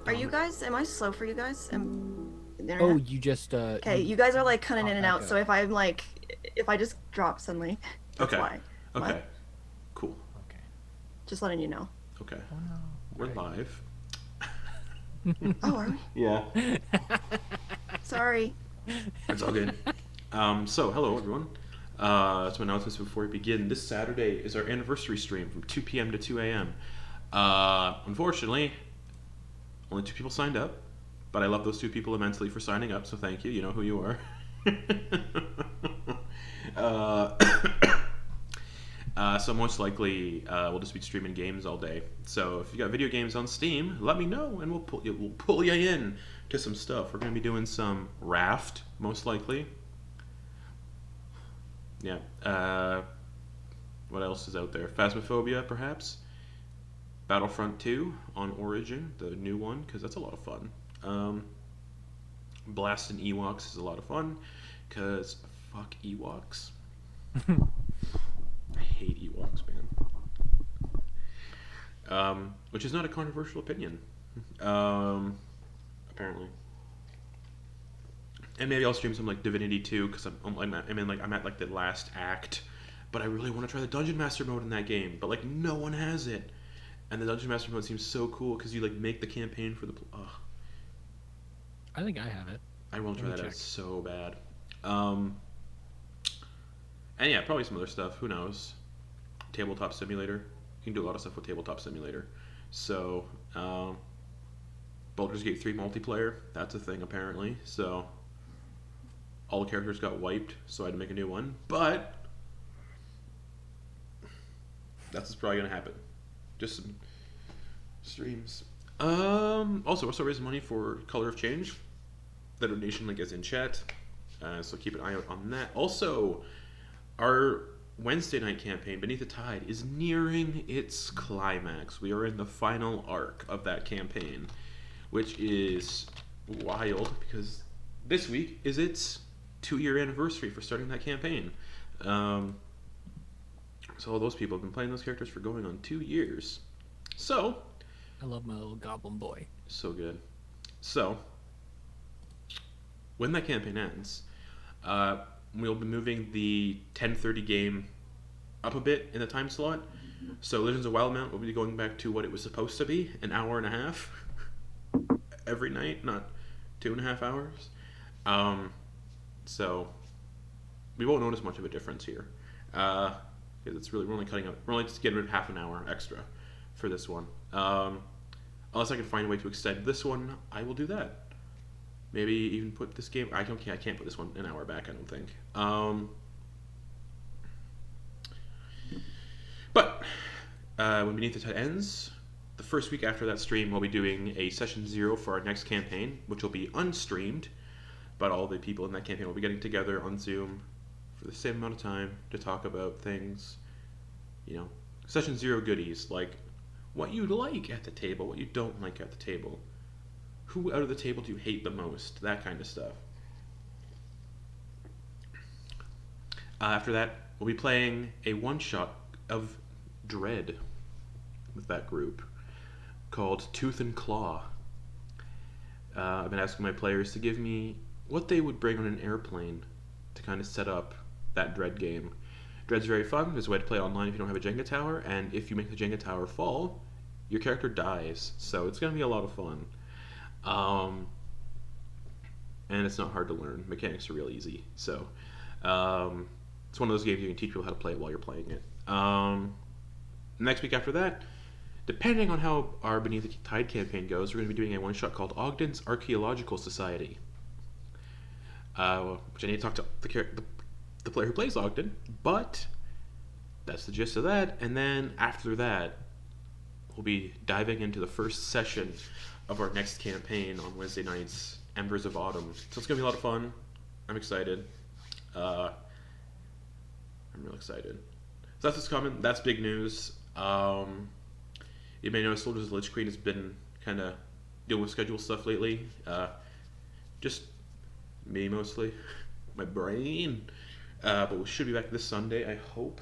Are you guys? Am I slow for you guys? The Oh, internet? you just Okay, you guys are like cutting in pop and back out. up. So if I just drop suddenly, that's Okay. why. What? Okay. Cool. Okay. Just letting you know. Okay. Oh no. We're live. Oh, are we? Yeah. Sorry. It's all good. So, hello everyone. Some announcements before we begin. This Saturday is our anniversary stream from 2 p.m. to 2 a.m. Unfortunately, only 2 people signed up, but I love those 2 people immensely for signing up, so thank you. You know who you are. uh, so most likely we'll just be streaming games all day. So if you got video games on Steam, let me know and we'll pull you in to some stuff. We're gonna be doing some Raft most likely. Yeah. What else is out there? Phasmophobia, perhaps. Battlefront 2 on Origin, the new one, because that's a lot of fun. Blasting Ewoks is a lot of fun, because fuck Ewoks. I hate Ewoks, man. Which is not a controversial opinion, apparently. And maybe I'll stream some like Divinity 2 because I'm at like the last act, but I really want to try the Dungeon Master mode in that game. But like no one has it, and the Dungeon Master mode seems so cool because you like make the campaign for the. I think I have it. I want to Let try me that check. out so bad. And yeah, probably some other stuff. Who knows? Tabletop Simulator. You can do a lot of stuff with Tabletop Simulator. So, Baldur's Gate 3 multiplayer. That's a thing apparently. So, all the characters got wiped, so I had to make a new one. But that's what's probably gonna happen. Just some streams. Also, we're still raising money for Color of Change. The donation link is in chat, so keep an eye out on that. Also, our Wednesday night campaign, Beneath the Tide, is nearing its climax. We are in the final arc of that campaign, which is wild because this week is its 2-year anniversary for starting that campaign. So all those people have been playing those characters for going on 2 years. So, I love my little goblin boy. so good. So, when that campaign ends, we'll be moving the 10:30 game up a bit in the time slot. So Legends of Wildemount will be going back to what it was supposed to be, an hour and a half every night, not 2.5 hours. So we won't notice much of a difference here. Because it's really, we're only just getting rid of half an hour extra for this one. Unless I can find a way to extend this one, I will do that. Maybe even put this game. I can't put this one an hour back. I don't think. But when Beneath the Tide ends, the first week after that stream, we'll be doing a session 0 for our next campaign, which will be unstreamed. But all the people in that campaign will be getting together on Zoom for the same amount of time to talk about things. You know, session 0 goodies like what you like at the table, what you don't like at the table. Who out of the table do you hate the most? That kind of stuff. After that, we'll be playing a one-shot of Dread with that group called Tooth and Claw. I've been asking my players to give me what they would bring on an airplane to kind of set up that Dread game. Dread's very fun. There's a way to play online if you don't have a Jenga tower, and if you make the Jenga tower fall, your character dies. So it's going to be a lot of fun. And it's not hard to learn. Mechanics are real easy. So it's one of those games you can teach people how to play it while you're playing it. Next week after that, depending on how our Beneath the Tide campaign goes, we're going to be doing a one-shot called Ogden's Archaeological Society. Which I need to talk to the player who plays Ogden, but that's the gist of that. And then after that, we'll be diving into the first session of our next campaign on Wednesday nights, Embers of Autumn. So it's going to be a lot of fun. I'm excited. I'm real excited. So that's what's coming. That's big news. You may notice Soldiers of the Lich Queen has been kind of dealing with schedule stuff lately. Just me mostly. My brain. But we should be back this Sunday, I hope.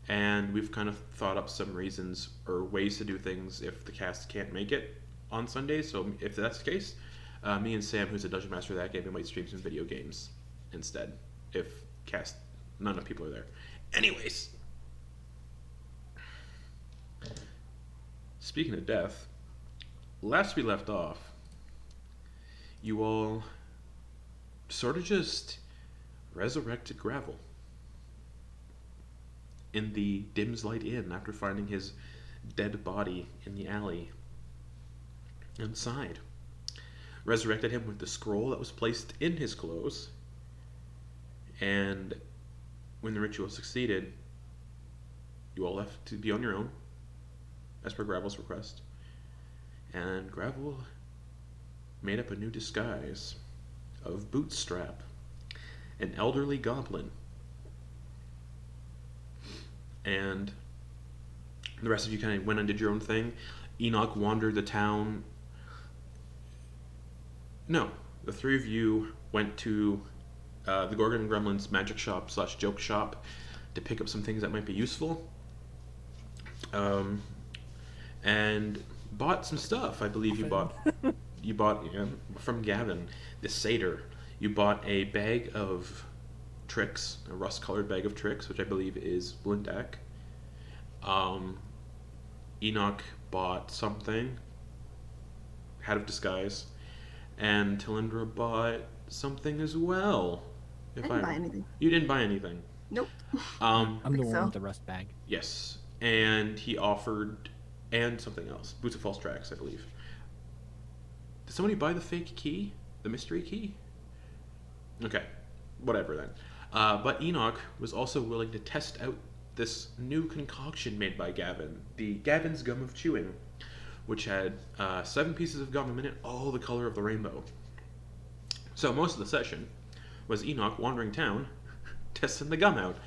and we've kind of thought up some reasons or ways to do things if the cast can't make it on Sundays. So if that's the case, me and Sam, who's a dungeon master of that game, we might stream some video games instead if none of people are there. Anyways, speaking of death, last we left off, you all sort of just resurrected Gravel in the Dimslight Inn after finding his dead body in the alley inside. Resurrected him with the scroll that was placed in his clothes, and when the ritual succeeded, you all left to be on your own, as per Gravel's request, and Gravel made up a new disguise of Bootstrap, an elderly goblin. And the rest of you kind of went and did your own thing. Enak wandered the town. No, the three of you went to the Gorgon and Gremlin's magic shop / joke shop to pick up some things that might be useful. And bought some stuff. I believe you bought from Gavin, the satyr. You bought a bag of tricks, a rust-colored bag of tricks, which I believe is Lindak. Enak bought something, hat of disguise, and Talindra bought something as well. I didn't buy anything. You didn't buy anything. Nope. I'm the one with the rust bag. Yes, and he offered, and something else, boots of false tracks, I believe. Did somebody buy the fake key, the mystery key? Okay, whatever then. But Enak was also willing to test out this new concoction made by Gavin, the Gavin's Gum of Chewing, which had 7 pieces of gum in it, all the color of the rainbow. So most of the session was Enak wandering town, testing the gum out,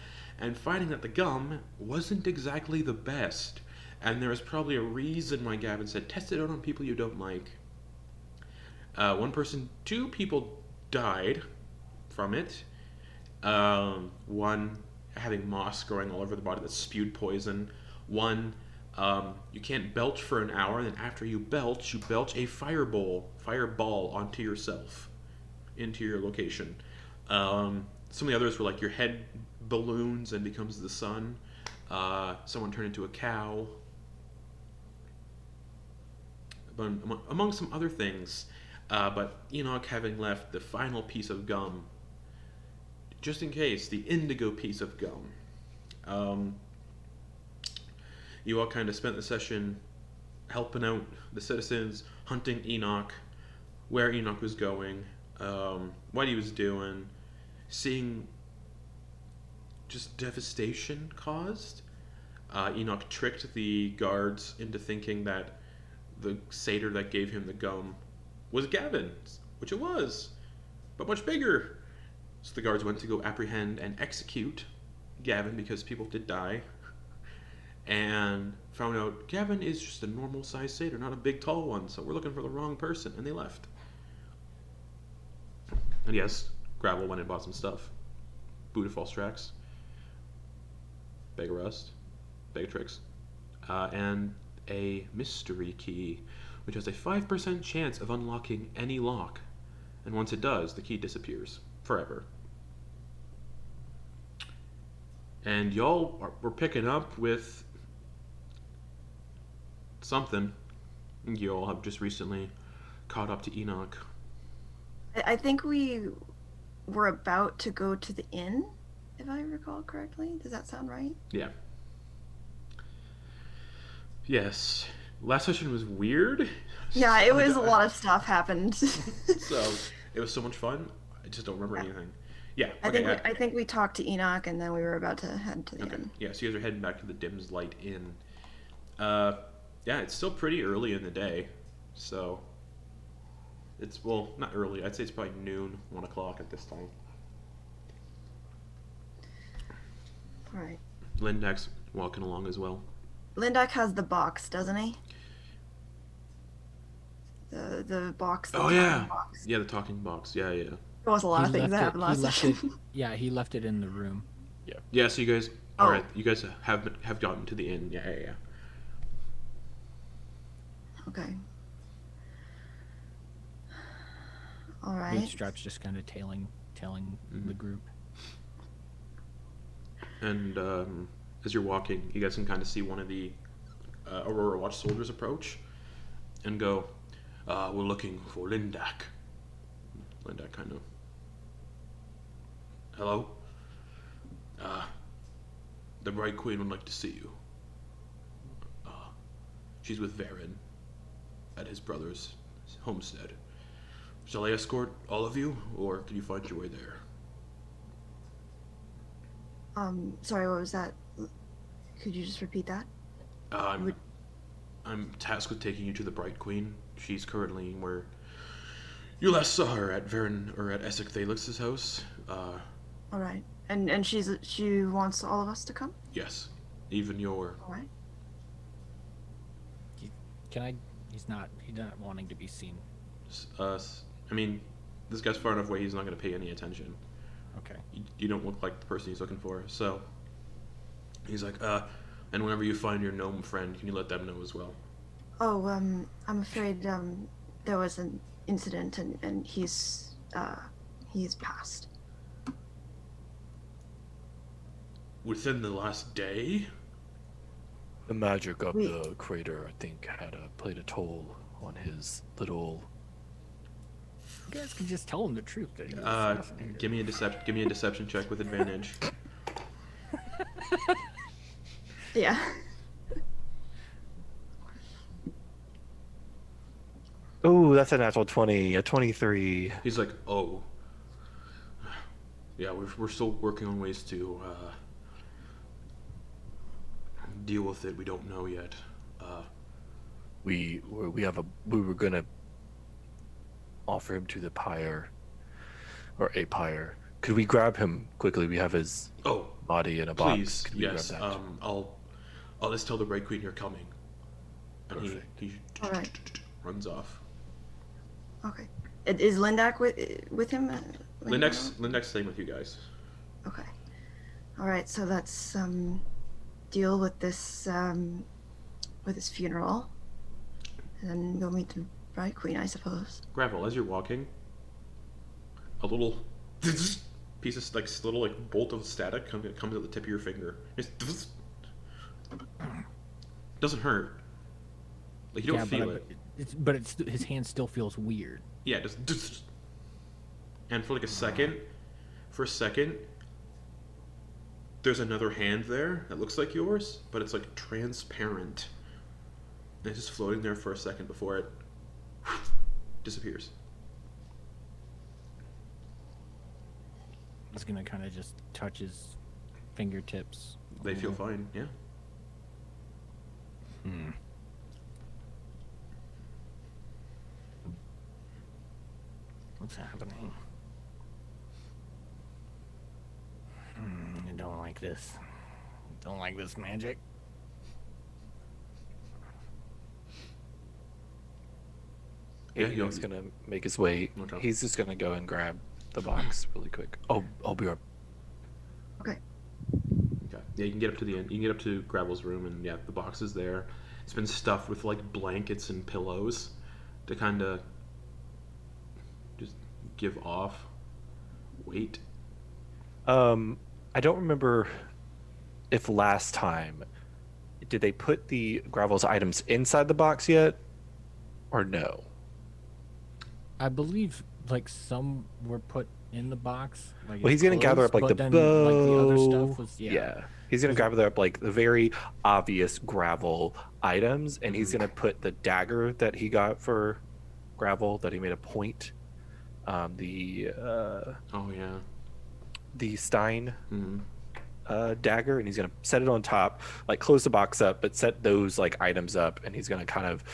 and finding that the gum wasn't exactly the best. And there was probably a reason why Gavin said, test it out on people you don't like. 2 people died from it. One having moss growing all over the body that spewed poison. One, you can't belch for an hour, and then after you belch a fireball onto yourself, into your location. Some of the others were like your head balloons and becomes the sun. Someone turned into a cow. But among some other things, but Enak having left the final piece of gum, just in case, the indigo piece of gum. You all kind of spent the session helping out the citizens, hunting Enak, where Enak was going, what he was doing, seeing just devastation caused. Enak tricked the guards into thinking that the satyr that gave him the gum was Gavin's, which it was, but much bigger. So the guards went to go apprehend and execute Gavin because people did die, and found out Gavin is just a normal-sized satyr, not a big, tall one, so we're looking for the wrong person, and they left. And yes, Gravel went and bought some stuff. Boot of false tracks, bag of rust, bag of tricks, and a mystery key, which has a 5% chance of unlocking any lock, and once it does, the key disappears forever. And y'all were picking up with something. Y'all have just recently caught up to Enak. I think we were about to go to the inn, if I recall correctly. Does that sound right? Yeah. Yes. Last session was weird. Yeah, it was a lot of stuff happened. So it was so much fun. I just don't remember anything. Yeah. Okay, I think we talked to Enak, and then we were about to head to the inn. Yeah, so you guys are heading back to the Dimslight Inn. Yeah, it's still pretty early in the day, so it's, well, not early. I'd say it's probably noon, 1 o'clock at this time. All right. Lindak's walking along as well. Lindak has the box, doesn't he? The box. Oh yeah, box. Yeah, the talking box. Yeah. There was a lot of things that happened last session. Yeah, he left it in the room. Yeah. So you guys All right, you guys have gotten to the inn. Yeah. Okay. All right. Bootstrap's just kind of tailing the group. And as you're walking, you guys can kind of see one of the Aurora Watch soldiers approach and go, we're looking for Lindak. Lindak kind of, hello? The Bright Queen would like to see you. She's with Varen at his brother's homestead. Shall I escort all of you, or can you find your way there? Sorry, what was that? Could you just repeat that? I'm tasked with taking you to the Bright Queen. She's currently where you last saw her at Varen, or at Essek Thalix's house. All right. And she wants all of us to come? Yes. Even your... All right. He's not wanting to be seen. I mean, this guy's far enough away, he's not going to pay any attention. Okay. You don't look like the person he's looking for, so... He's like, and whenever you find your gnome friend, can you let them know as well? Oh, I'm afraid, there was an incident and he's passed. Within the last day? The magic of the crater, I think, had played a toll on his little... You guys can just tell him the truth. That he was assassinated. Give me a deception check with advantage. Yeah. Oh, that's a natural 20, a 23. He's like, oh. Yeah, we're still working on ways to deal with it. We don't know yet. We were gonna offer him to the pyre, or a pyre. Could we grab him quickly? We have his body in a box. Please, Could we yes. grab that? I'll just tell the Bright Queen you're coming. And he All right. runs off. Okay. Is Lindak with him? Lindak's staying with you guys. Okay. All right. So let's deal with this funeral, and then go meet the Bright Queen, I suppose. Gravel, as you're walking, a little piece of little bolt of static comes at the tip of your finger. Just doesn't hurt. Like you don't feel it. But his hand still feels weird. Yeah, just and for a second, there's another hand there that looks like yours, but it's like transparent. And it's just floating there for a second before it disappears. He's gonna kind of just touch his fingertips. They feel fine, yeah. What's happening? I don't like this. Don't like this magic. Yeah, he's gonna make his way. Okay. He's just gonna go and grab the box really quick. I'll be right. Okay. Okay. Yeah, you can get up to the end. You can get up to Gravel's room, and yeah, the box is there. It's been stuffed with blankets and pillows to kind of just give off weight. I don't remember if last time did they put the Gravel's items inside the box yet, or no? I believe some were put in the box. Well, he's gonna gather up the bow. The other stuff was He's gonna gather up the very obvious Gravel items, and he's gonna put the dagger that he got for Gravel that he made a point. The Stein dagger, and he's gonna set it on top, close the box up, but set those items up, and he's gonna kind of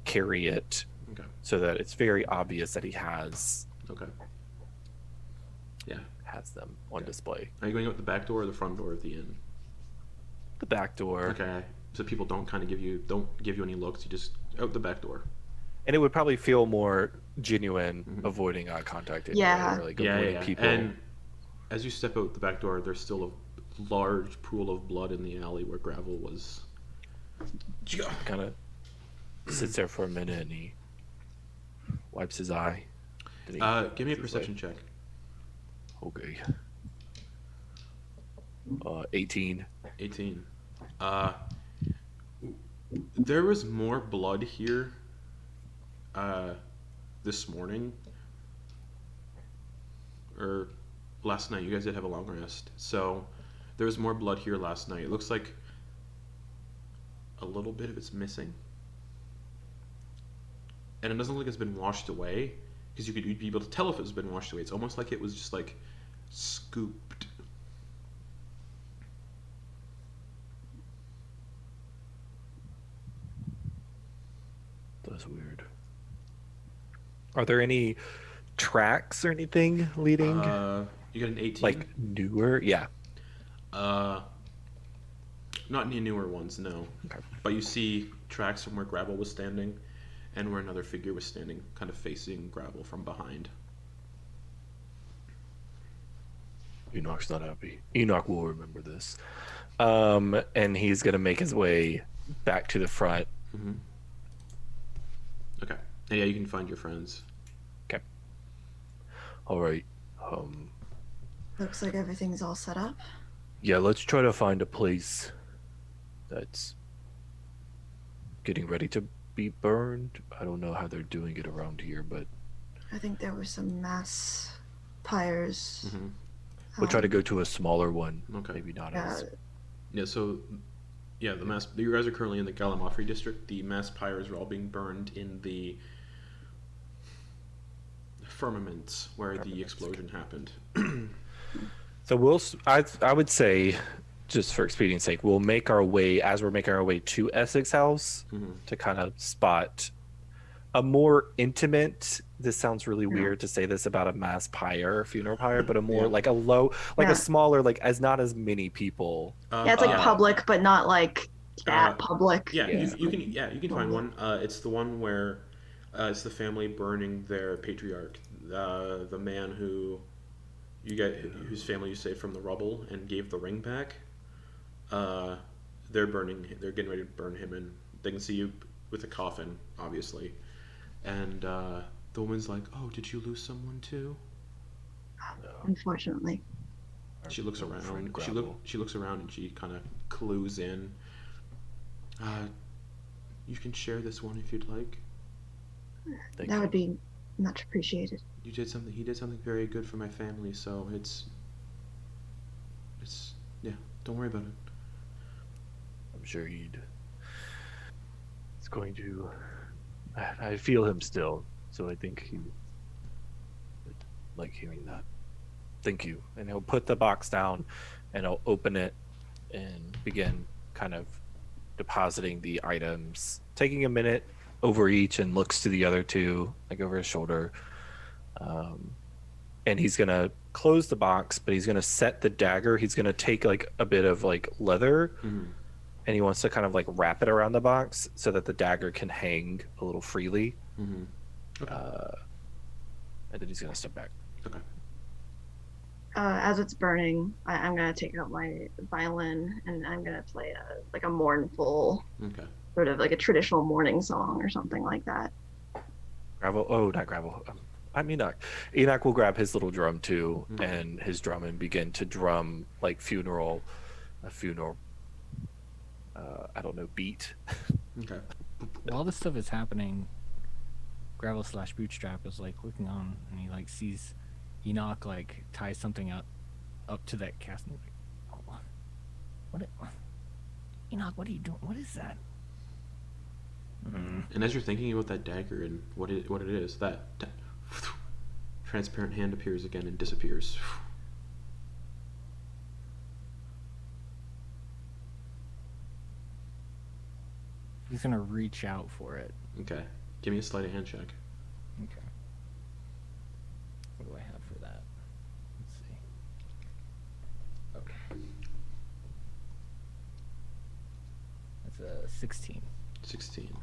carry it so that it's very obvious that he has them on display. Are you going out the back door or the front door of the inn? The back door. Okay, so people don't give you any looks. You just out the back door. And it would probably feel more genuine, avoiding eye contact. Yeah. Avoiding people. And as you step out the back door, there's still large pool of blood in the alley where Gravel was. Kind of sits there for a minute and he wipes his eye. Then he Give me a says, perception check. Okay. 18. 18. There was more blood here this morning. Or last night. You guys did have a long rest. So there was more blood here last night. It looks like a little bit of it's missing. And it doesn't look like it's been washed away. Because you'd be able to tell if it's been washed away. It's almost like it was just like scooped. That's weird. Are there any tracks or anything leading? You got an 18? Like newer? Yeah. Not any newer ones, no. Okay. But you see tracks from where Gravel was standing and where another figure was standing, kind of facing Gravel from behind. Enok's not happy. Enak will remember this. And he's going to make his way back to the front. Mm-hmm. Okay. And yeah, you can find your friends. Okay. All right. Looks like everything's all set up. Yeah, let's try to find a place that's getting ready to be burned. I don't know how they're doing it around here, but I think there were some mass pyres. Mm-hmm. we'll try to go to a smaller one. Okay. Maybe not Yeah, as. Yeah, so yeah, the mass. You guys are currently in the Gallimaufry district. The mass pyres are all being burned in the firmaments where the explosion happened. So I would say, just for expedience sake, we'll make our way as we're making our way to Essex House Mm-hmm. to kind of spot a more intimate. This sounds really weird to say this about a mass pyre, funeral pyre, but a more Yeah. like a low, like Yeah. a smaller, like as not as many people. yeah, it's like public, but not like that public. Yeah, Yeah. you can find one. It's the one where it's the family burning their patriarch, the man who whose family you saved from the rubble and gave the ring back. They're getting ready to burn him, and they can see you with a coffin, obviously. And the woman's like, "Oh, did you lose someone too?" Unfortunately. She looks around. friend She Gravel. looks around and she kind of clues in. You can share this one if you'd like. Thank That you. would be much appreciated. He did something very good for my family, so it's yeah, don't worry about it. I'm sure it's going to. I feel him still, so I think he would like hearing that. Thank you. And he'll put the box down, and I'll open it and begin kind of depositing the items, taking a minute over each, and looks to the other two, like over his shoulder. And he's gonna close the box, but he's gonna set the dagger. He's gonna take like a bit of like leather, Mm-hmm. and he wants to kind of like wrap it around the box so that the dagger can hang a little freely. Mm-hmm. Okay. And then he's gonna step back. Okay. As it's burning, I'm gonna take out my violin and I'm gonna play a mournful, Okay. sort of like a traditional mourning song or something like that. Gravel. Oh, not Gravel. I'm Enak. Enak will grab his little drum too, Mhm. and his drum, and begin to drum like a funeral. I don't know, beat. Okay. While this stuff is happening, Gravel / Bootstrap is like looking on, and he like sees Enoch like tie something up to that cast. And he's like, oh, what? Enoch, what are you doing? What is that? And as you're thinking about that dagger and what it is, that transparent hand appears again and disappears. He's gonna reach out for it. Okay. Give me a sleight of hand check. Okay. What do I have for that? Let's see. Okay. That's a 16. 16.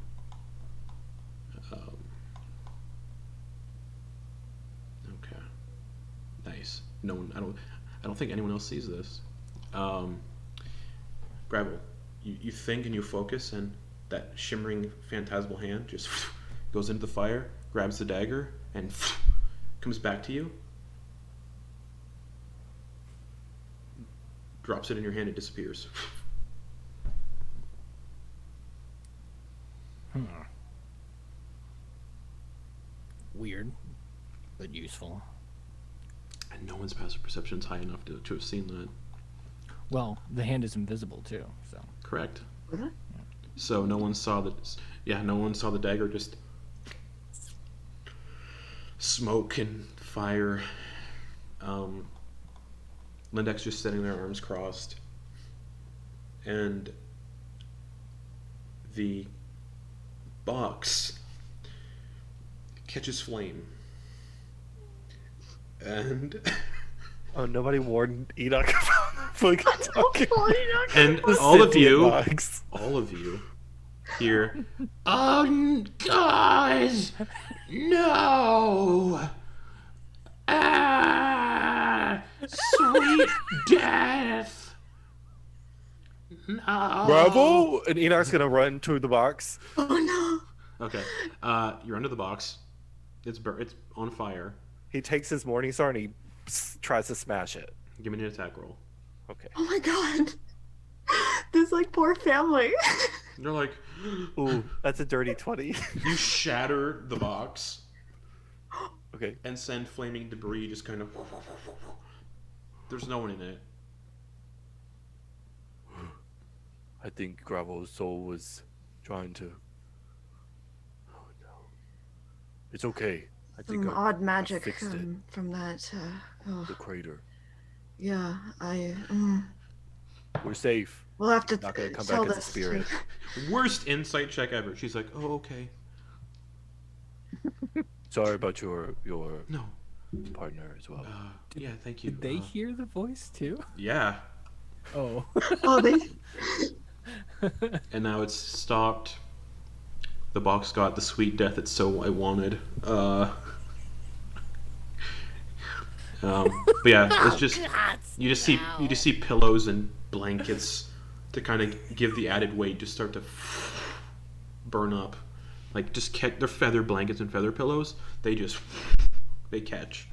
Okay. Nice. No one. I don't think anyone else sees this. Gravel, you think and you focus, and that shimmering phantasmal hand just goes into the fire, grabs the dagger, and comes back to you. Drops it in your hand and disappears. Weird, but useful. And no one's passive perception's high enough to have seen that. Well, the hand is invisible too, so. Correct. Really? So no one saw that. Yeah, no one saw the dagger just smoke and fire. Lindak's just sitting there, arms crossed, and the box catches flame, and Oh, nobody warned Enak about fucking talking. and The all of sentient you, box. hear, guys, no, sweet death, no. Bravo! And Enak's gonna run to the box. Oh no! Okay, you're under the box. It's on fire. He takes his morning star and he tries to smash it. Give me an attack roll. Okay. Oh my god! This like poor family. They're like, Ooh, that's a dirty 20. you shatter the box Okay. and send flaming debris just kind of. There's no one in it. I think Gravel's soul was trying to. Oh no. It's okay. I think Some I odd magic fixed it. from that. The crater. Yeah, We're safe. we'll have to Not gonna come tell back as a this spirit. Worst insight check ever. She's like, oh, okay. Sorry about your No. partner as well. Yeah, thank you. Did they hear the voice too? Yeah. Oh. Oh, they. And now it's stopped. The box got the sweet death it's so I wanted. But yeah, it's just you just see pillows and blankets to kind of give the added weight just start to burn up. Like just they're feather blankets and feather pillows. They catch.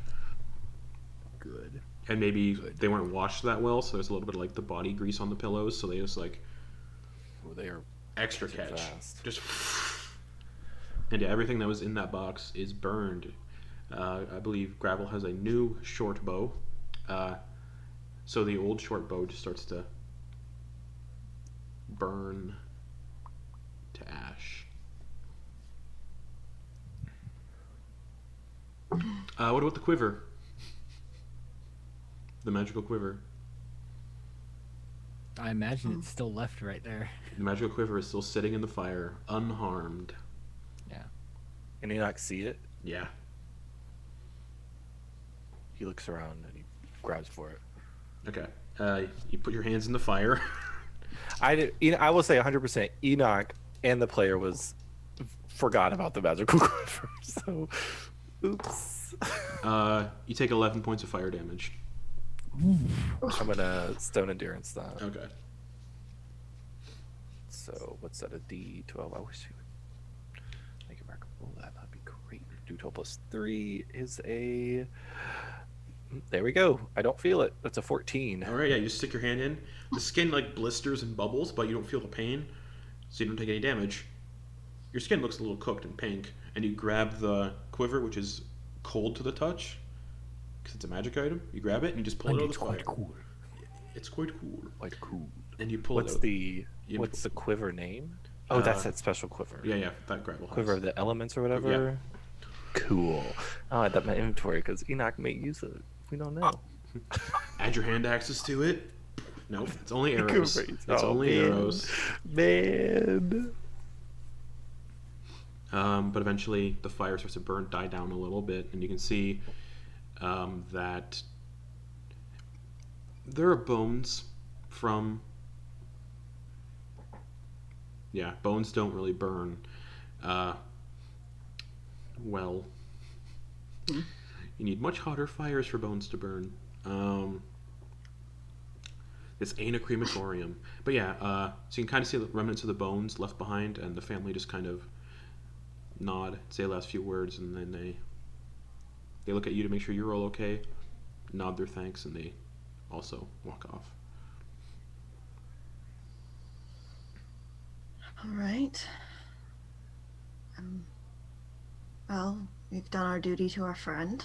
Good. And maybe they weren't washed that well, so there's a little bit of like the body grease on the pillows, so they just like Well, they are extra catching catch. fast. Just and yeah, everything that was in that box is burned. I believe Gravel has a new short bow, so the old short bow just starts to burn to ash. What about the quiver? The magical quiver. I imagine it's still left right there. The magical quiver is still sitting in the fire, unharmed. Yeah. Can Enak see it? Yeah. He looks around and he grabs for it. Okay. You put your hands in the fire. I will say 100% Enak and the player forgot about the magical quiver. So, oops. You take 11 points of fire damage. I'm gonna stone endurance that. Okay. So what's that? A D12. I wish you would make it back. Oh, that'd be great. D12 plus 3 is a. There we go. I don't feel it. That's a 14. All right. Yeah. You stick your hand in. The skin like blisters and bubbles, but you don't feel the pain, so you don't take any damage. Your skin looks a little cooked and pink, and you grab the quiver, which is cold to the touch, because it's a magic item. You grab it and you just pull it out of the fire. cool. It's quite cool. Quite cool. And you pull What's it out. what's the quiver name? Oh, that's that special quiver. Yeah. That Gravel has. Quiver of the elements or whatever. Cool. I'll add that in my inventory because Enak may use it. We don't know. Add your hand axes to it. Nope. It's only arrows. Great. It's Oh, only man. arrows. Man. But eventually the fire starts to die down a little bit, and you can see that there are bones from. Yeah, bones don't really burn. Well, you need much hotter fires for bones to burn. This ain't a crematorium. But yeah, so you can kind of see the remnants of the bones left behind, and the family just kind of nod, say the last few words, and then they look at you to make sure you're all okay, nod their thanks, and they also walk off. All right. Well, we've done our duty to our friend.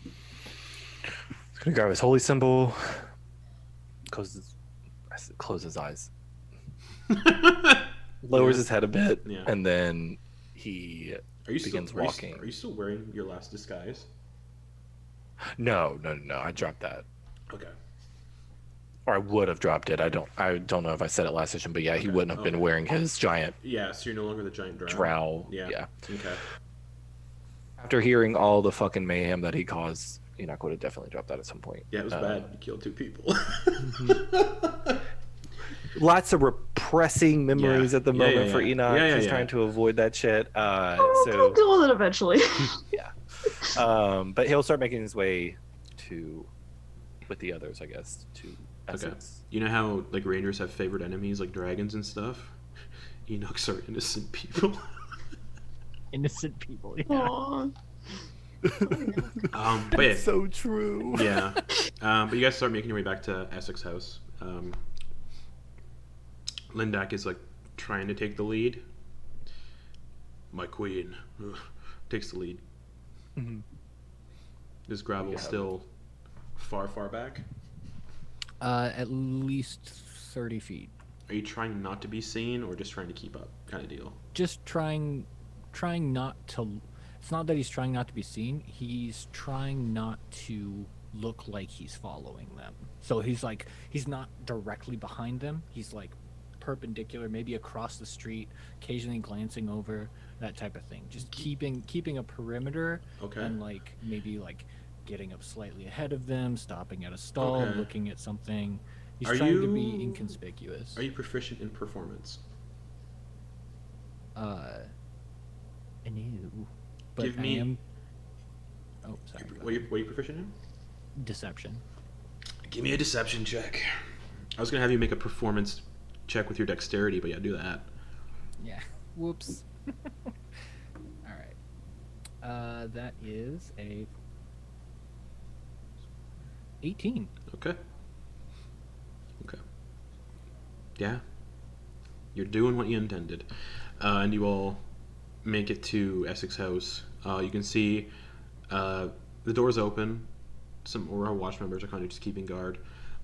He's gonna grab his holy symbol, close his eyes, lowers his head a bit, Yeah. and then he begins walking. Are you still wearing your last disguise? No. I dropped that, Okay. or I would have dropped it. I don't know if I said it last session, but yeah, he wouldn't have been wearing his giant Yeah, so you're no longer the giant drow. drow. Yeah. Okay. After hearing all the fucking mayhem that he caused, Enak would have definitely dropped that at some point. Yeah, it was bad. You killed 2 people. Lots of repressing memories at the moment for Enak. He's trying to avoid that shit. I'll deal with it eventually. Yeah. But he'll start making his way with the others, I guess, to Essex. You know how like rangers have favorite enemies like dragons and stuff? Enochs are innocent people. Innocent people. Yeah. Aww. But yeah, So true. yeah. But you guys start making your way back to Essex House. Lindak is like trying to take the lead. My queen takes the lead. Mm-hmm. Is Gravel still far back? At least 30 feet. Are you trying not to be seen or just trying to keep up kind of deal? Just trying not to. It's not that he's trying not to be seen. He's trying not to look like he's following them. So he's not directly behind them. He's like perpendicular, maybe across the street, occasionally glancing over, that type of thing. Just keeping a perimeter. Okay. And like maybe like getting up slightly ahead of them, stopping at a stall, Okay. looking at something. He's Are trying to you- be inconspicuous. Are you proficient in performance? No. But Give me- I am. Oh, sorry. What are you proficient in? Deception. Give me a deception check. I was gonna have you make a performance check with your dexterity, but yeah, do that. Yeah. Whoops. All right. That is a 18. Okay. Yeah. You're doing what you intended. And you all make it to Essex House. You can see the door's open. Some Aurora watch members are kind of just keeping guard.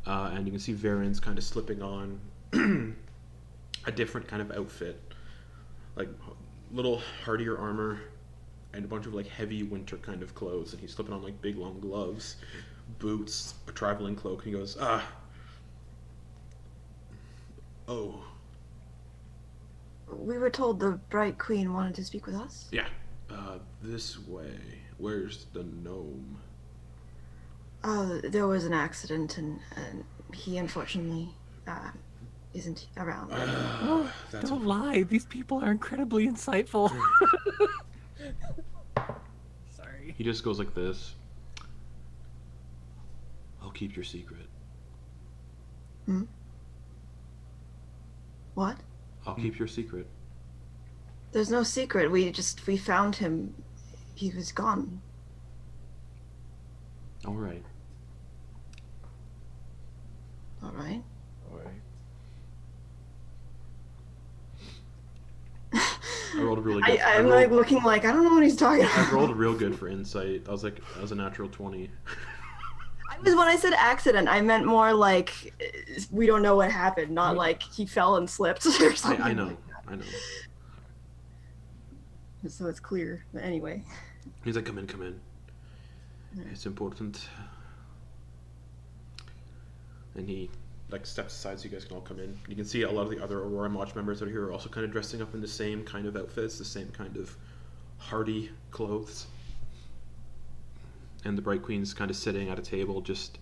And you can see Varen's kind of slipping on a different kind of outfit. Like little hardier armor and a bunch of like heavy winter kind of clothes. And he's slipping on like big long gloves, boots, a traveling cloak. And he goes, oh. We were told the Bright Queen wanted to speak with us. Yeah. This way. Where's the gnome? There was an accident, and he unfortunately isn't around. Don't lie. These people are incredibly insightful. Sorry. He just goes like this. I'll keep your secret. Hmm? What? I'll keep your secret. There's no secret. We found him. He was gone. All right. All right. I rolled a really good. I'm like looking like I don't know what he's talking I about. rolled real good for insight. I was like, that was a natural 20. When I said accident, I meant more like we don't know what happened, not like he fell and slipped or something. I know. like I know. that. So it's clear. But anyway. He's like, come in. It's important. And he like steps aside so you guys can all come in. You can see a lot of the other Aurora Watch members that are here are also kind of dressing up in the same kind of outfits, the same kind of hardy clothes. And the Bright Queen's kind of sitting at a table just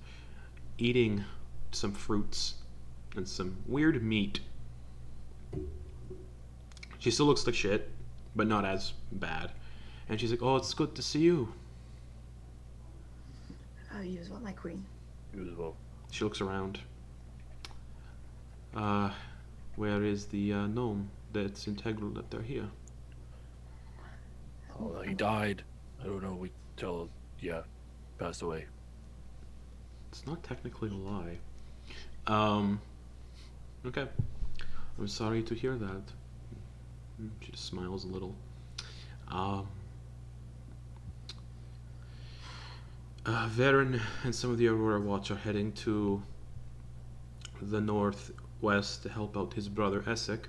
eating some fruits and some weird meat. She still looks like shit, but not as bad. And she's like, oh, it's good to see you. You as well, my queen. You as well. She looks around. Where is the gnome that's integral that they're here? Oh, he died. I don't know. Yeah, passed away. It's not technically a lie. Okay. I'm sorry to hear that. She just smiles a little. Varen and some of the Aurora Watch are heading to the northwest to help out his brother Essek.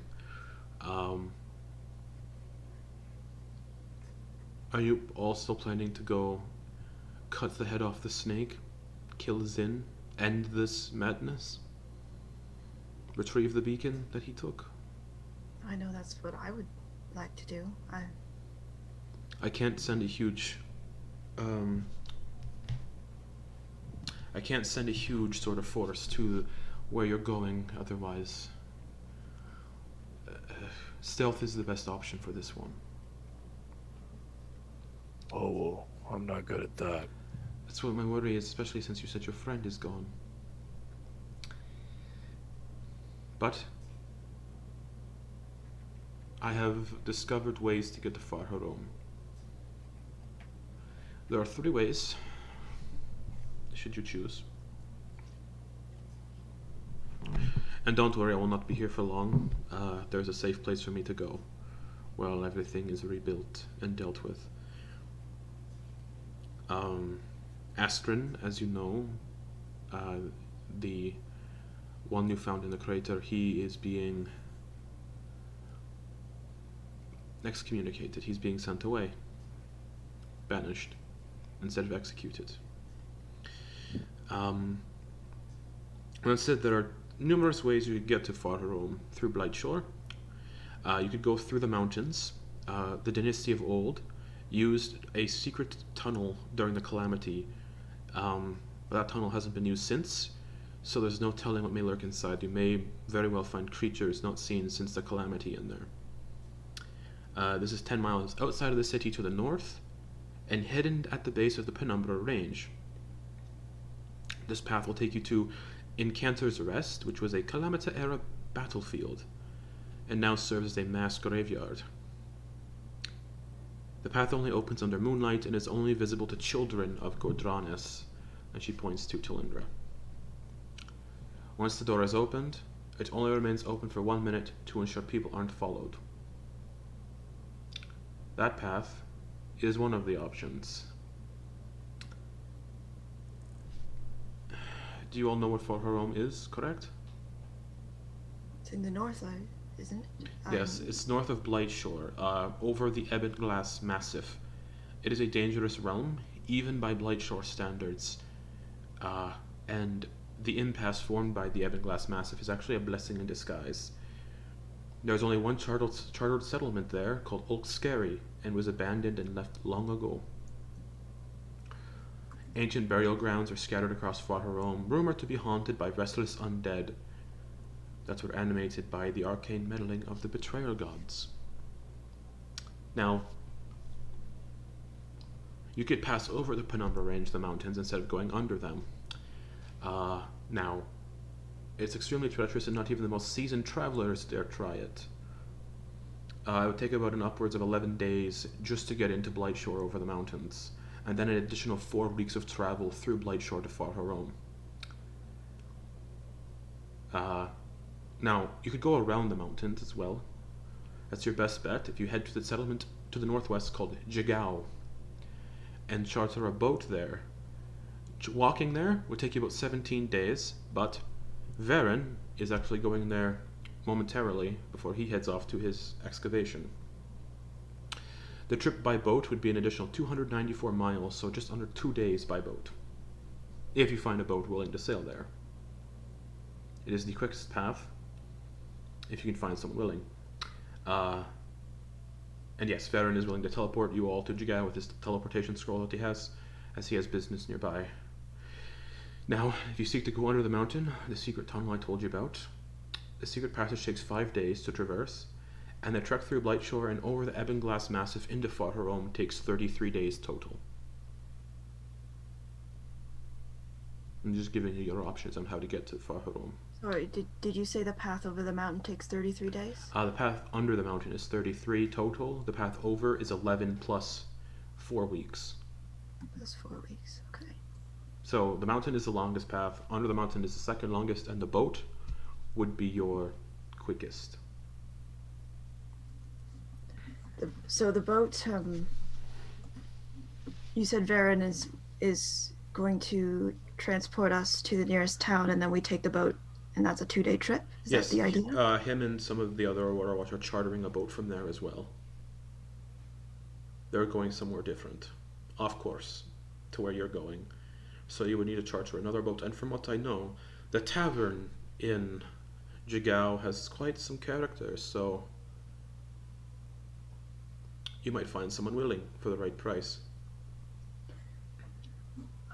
Are you also planning to go cut the head off the snake, kill Zin, end this madness? Retrieve the beacon that he took? I know that's what I would like to do. I can't send a huge sort of force to where you're going, otherwise stealth is the best option for this one. Oh, well, I'm not good at that. That's what my worry is, especially since you said your friend is gone. But I have discovered ways to get to Hharom. There are 3 ways, should you choose. And don't worry, I will not be here for long. There's a safe place for me to go while everything is rebuilt and dealt with. Astrin, as you know, the one you found in the crater, he is being excommunicated. He's being sent away, banished, instead of executed. Instead, there are numerous ways you could get to Hharom through Blightshore. You could go through the mountains. The dynasty of old used a secret tunnel during the Calamity, but that tunnel hasn't been used since, so there's no telling what may lurk inside. You may very well find creatures not seen since the Calamity in there. This is 10 miles outside of the city to the north, and hidden at the base of the Penumbra Range. This path will take you to Encantor's Rest, which was a Calamita-era battlefield, and now serves as a mass graveyard. The path only opens under moonlight and is only visible to children of Gordranis, and she points to Talindra. Once the door is opened, it only remains open for 1 minute to ensure people aren't followed. That path is one of the options. Do you all know what Hharom is, correct? It's in the north, isn't it? Yes, it's north of Blightshore, over the Ebonglass Massif. It is a dangerous realm, even by Blightshore standards, and the impasse formed by the Ebonglass Massif is actually a blessing in disguise. There's only one chartered settlement there, called Ulkscary, and was abandoned and left long ago. Ancient burial grounds are scattered across Hharom, rumored to be haunted by restless undead that were animated by the arcane meddling of the betrayal gods. Now, you could pass over the Penumbra Range, the mountains, instead of going under them. Now, it's extremely treacherous, and not even the most seasoned travelers dare try it. It would take about upwards of 11 days just to get into Blightshore over the mountains, and then an additional 4 weeks of travel through Blightshore to Hharom. Now, you could go around the mountains as well. That's your best bet if you head to the settlement to the northwest called Jigao and charter a boat there. Walking there would take you about 17 days, but Varen is actually going there momentarily before he heads off to his excavation. The trip by boat would be an additional 294 miles, so just under 2 days by boat, if you find a boat willing to sail there. It is the quickest path, if you can find someone willing. And yes, Varen is willing to teleport you all to Jigao with his teleportation scroll that he has, as he has business nearby. Now, if you seek to go under the mountain, the secret tunnel I told you about, the secret passage takes 5 days to traverse, and the trek through Blightshore and over the Ebonglass Massif into Hharom takes 33 days total. I'm just giving you your options on how to get to Hharom. Sorry, did you say the path over the mountain takes 33 days? The path under the mountain is 33 total. The path over is 11 plus 4 weeks. That's 4 weeks. Okay. So the mountain is the longest path. Under the mountain is the second longest, and the boat would be your quickest. So the boat, you said Varen is going to transport us to the nearest town, and then we take the boat, and that's a 2-day trip? Is Yes, that the idea? him and some of the other Aurora Watch are chartering a boat from there as well. They're going somewhere different, off course, to where you're going. So you would need to charter another boat. And from what I know, the tavern in Jigao has quite some characters, so you might find someone willing for the right price.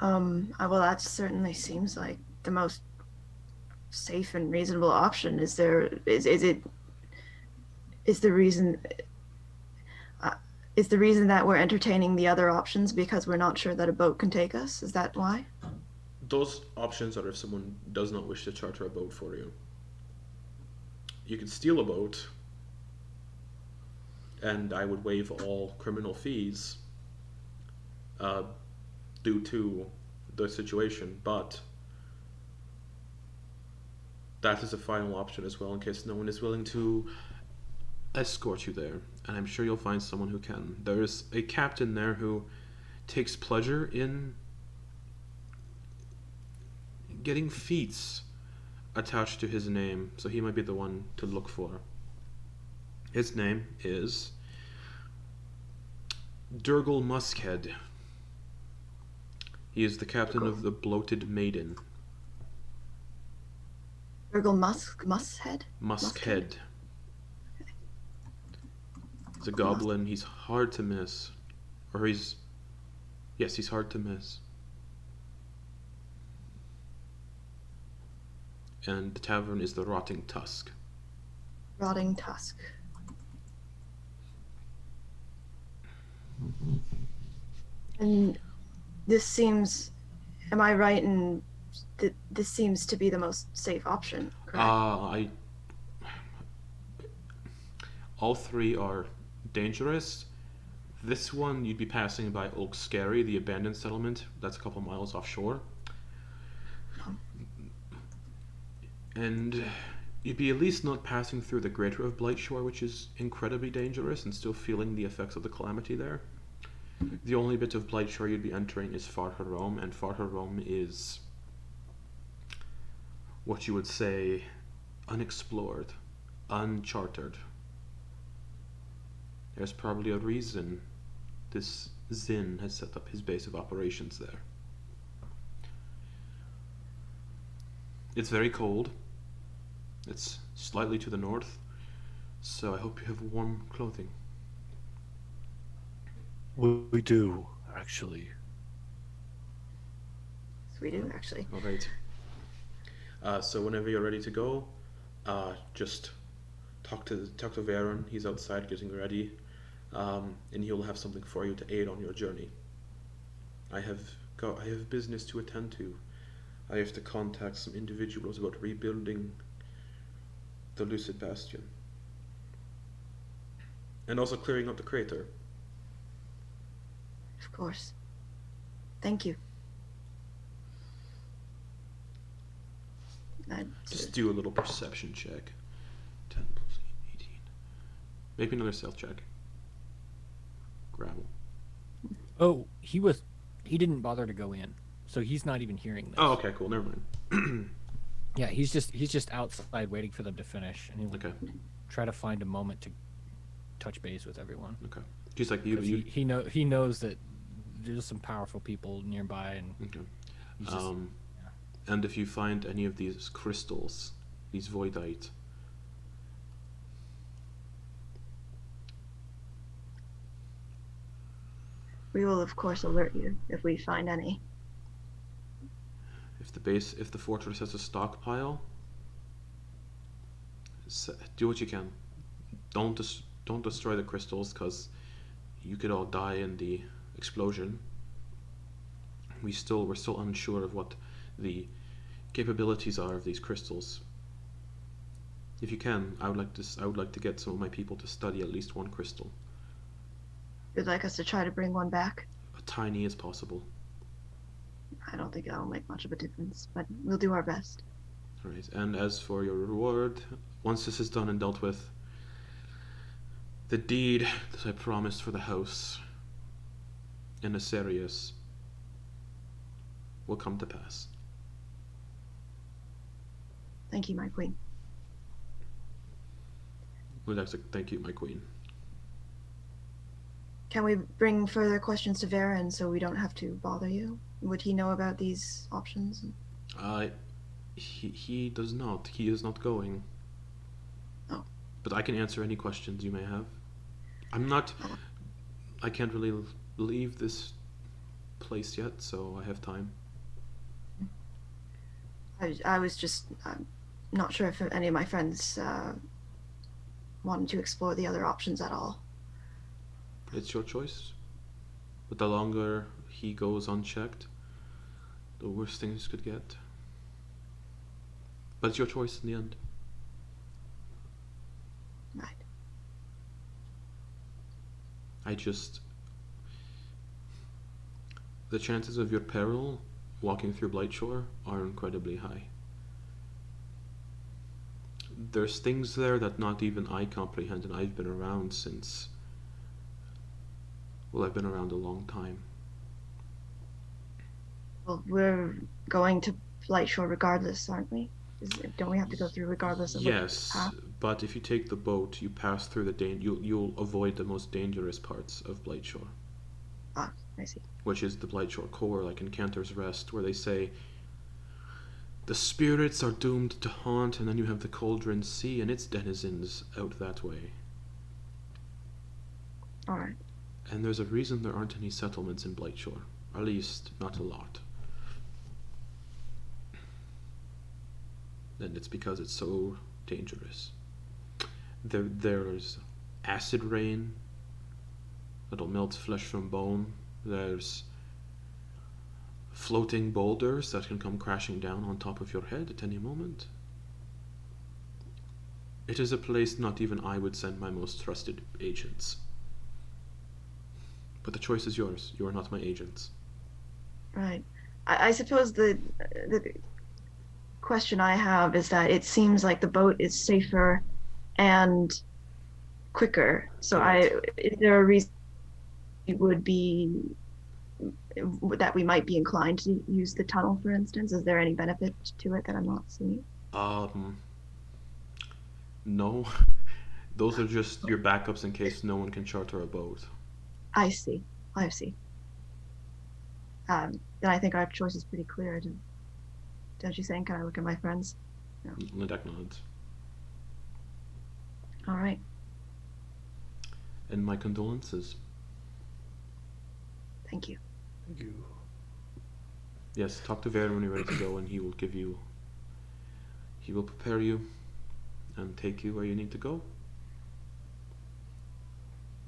Well, that certainly seems like the most safe and reasonable option. Is the reason that we're entertaining the other options because we're not sure that a boat can take us? Is that why? Those options are if someone does not wish to charter a boat for you. You could steal a boat, and I would waive all criminal fees due to the situation, but that is a final option as well in case no one is willing to escort you there, and I'm sure you'll find someone who can. There is a captain there who takes pleasure in getting feats attached to his name, so he might be the one to look for. His name is Durgal Muskhead. He is the captain of the Bloated Maiden. Durgal Muskhead? Muskhead. He's a goblin. He's hard to miss. He's hard to miss. And the tavern is the Rotting Tusk. Rotting Tusk. And this seems, am I right in this seems to be the most safe option, correct? All three are dangerous. This one you'd be passing by Oak Scary, the abandoned settlement that's a couple miles offshore. And you'd be at least not passing through the Greater of Blightshore, which is incredibly dangerous, and still feeling the effects of the calamity there. The only bit of Blightshore you'd be entering is Hharom, and Hharom is what you would say unexplored, uncharted. There's probably a reason this Zin has set up his base of operations there. It's very cold. It's slightly to the north, so I hope you have warm clothing. We do, actually. Yes, we do, actually. All right. So whenever you're ready to go, just talk to Varen. He's outside getting ready, and he'll have something for you to aid on your journey. I have business to attend to. I have to contact some individuals about rebuilding the Lucid Bastion, and also clearing up the crater. Of course. Thank you. Just do a little perception check. 10 plus 18. Maybe another stealth check. Gravel. Oh, he didn't bother to go in, so he's not even hearing this. Oh, okay, cool. Never mind. Yeah, he's just outside waiting for them to finish, and he'll Okay. try to find a moment to touch base with everyone. Okay. Just like 'Cause he knows that there's some powerful people nearby, and Okay. he's just, And if you find any of these crystals, these voidite, We will, of course, alert you if we find any. if the fortress has a stockpile, do what you can. Don't destroy the crystals, because you could all die in the explosion. We're still unsure of what the capabilities are of these crystals. If you can, I would like to get some of my people to study at least one crystal. You'd like us to try to bring one back? As tiny as possible. I don't think that'll make much of a difference, but we'll do our best. Right, and as for your reward, once this is done and dealt with, the deed that I promised for the house in Asarius will come to pass. Thank you, my queen. Lindak's like, thank you, my queen. Can we bring further questions to Varen so we don't have to bother you? Would he know about these options? He does not. He is not going. Oh. But I can answer any questions you may have. I can't really leave this place yet, so I have time. I was just not sure if any of my friends wanted to explore the other options at all. It's your choice. But the longer he goes unchecked, the worse things could get. But it's your choice in the end. Right. The chances of your peril walking through Blightshore are incredibly high. There's things there that not even I comprehend, and I've been around since... Well, I've been around a long time. Well, we're going to Blightshore regardless, aren't we? Don't we have to go through regardless of Yes, what path? but if you take the boat, you pass through you'll avoid the most dangerous parts of Blightshore. Ah, I see. Which is the Blightshore core, like Encantor's Rest, where they say the spirits are doomed to haunt, and then you have the Cauldron Sea and its denizens out that way. Alright. And there's a reason there aren't any settlements in Blightshore. Or at least, not a lot. And it's because it's so dangerous. There's acid rain that'll melt flesh from bone. There's floating boulders that can come crashing down on top of your head at any moment. It is a place not even I would send my most trusted agents. But the choice is yours. You are not my agents. Right. I suppose the question I have is that it seems like the boat is safer and quicker. So is there a reason it would be that we might be inclined to use the tunnel, for instance? Is there any benefit to it that I'm not seeing? No. Those are just your backups in case no one can charter a boat. I see. Then I think our choice is pretty clear. Don't you think? Can I look at my friends? No. Lindak nods. All right. And my condolences. Thank you. Thank you. Yes, talk to Varen when you're ready to go, and he will prepare you and take you where you need to go.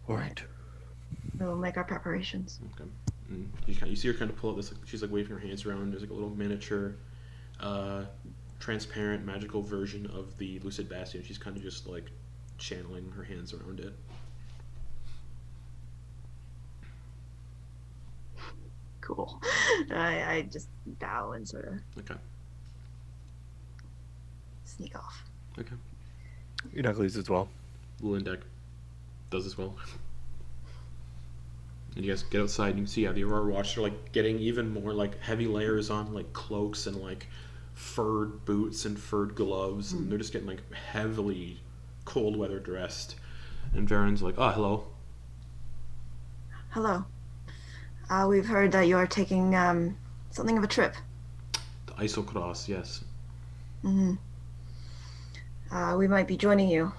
All right. We'll make our preparations. Okay. And you see her kind of pull out this, she's like waving her hands around. There's like a little miniature, transparent, magical version of the Lucid Bastion. She's kind of just like channeling her hands around it. Cool. I just bow and sort of Okay. sneak off. Okay. Enak leaves as well. Lindak does as well. And you guys get outside and you can see the Aurora Watch are like getting even more like heavy layers on, like cloaks and like furred boots and furred gloves, and they're just getting like heavily cold weather dressed. And Varen's like, "Oh, hello." Hello. We've heard that you're taking something of a trip. The Isocross, yes. Mm-hmm. We might be joining you.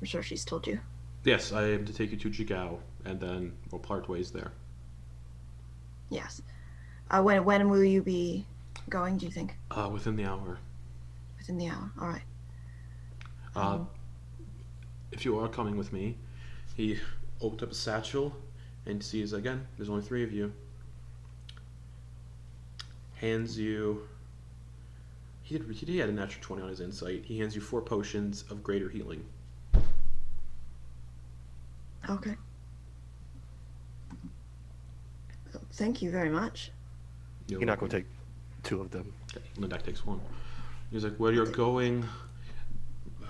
I'm sure she's told you. Yes, I am to take you to Jigao, and then we'll part ways there. Yes. When will you be going, do you think? Within the hour. Within the hour. All right. If you are coming with me, he opened up a satchel and sees again, there's only 3 of you. hands you. He had a natural 20 on his insight. He hands you 4 potions of greater healing. Okay. Well, thank you very much. You're You're not going welcome. to take 2 of them. Okay, Lindak takes 1. He's like, where you're going,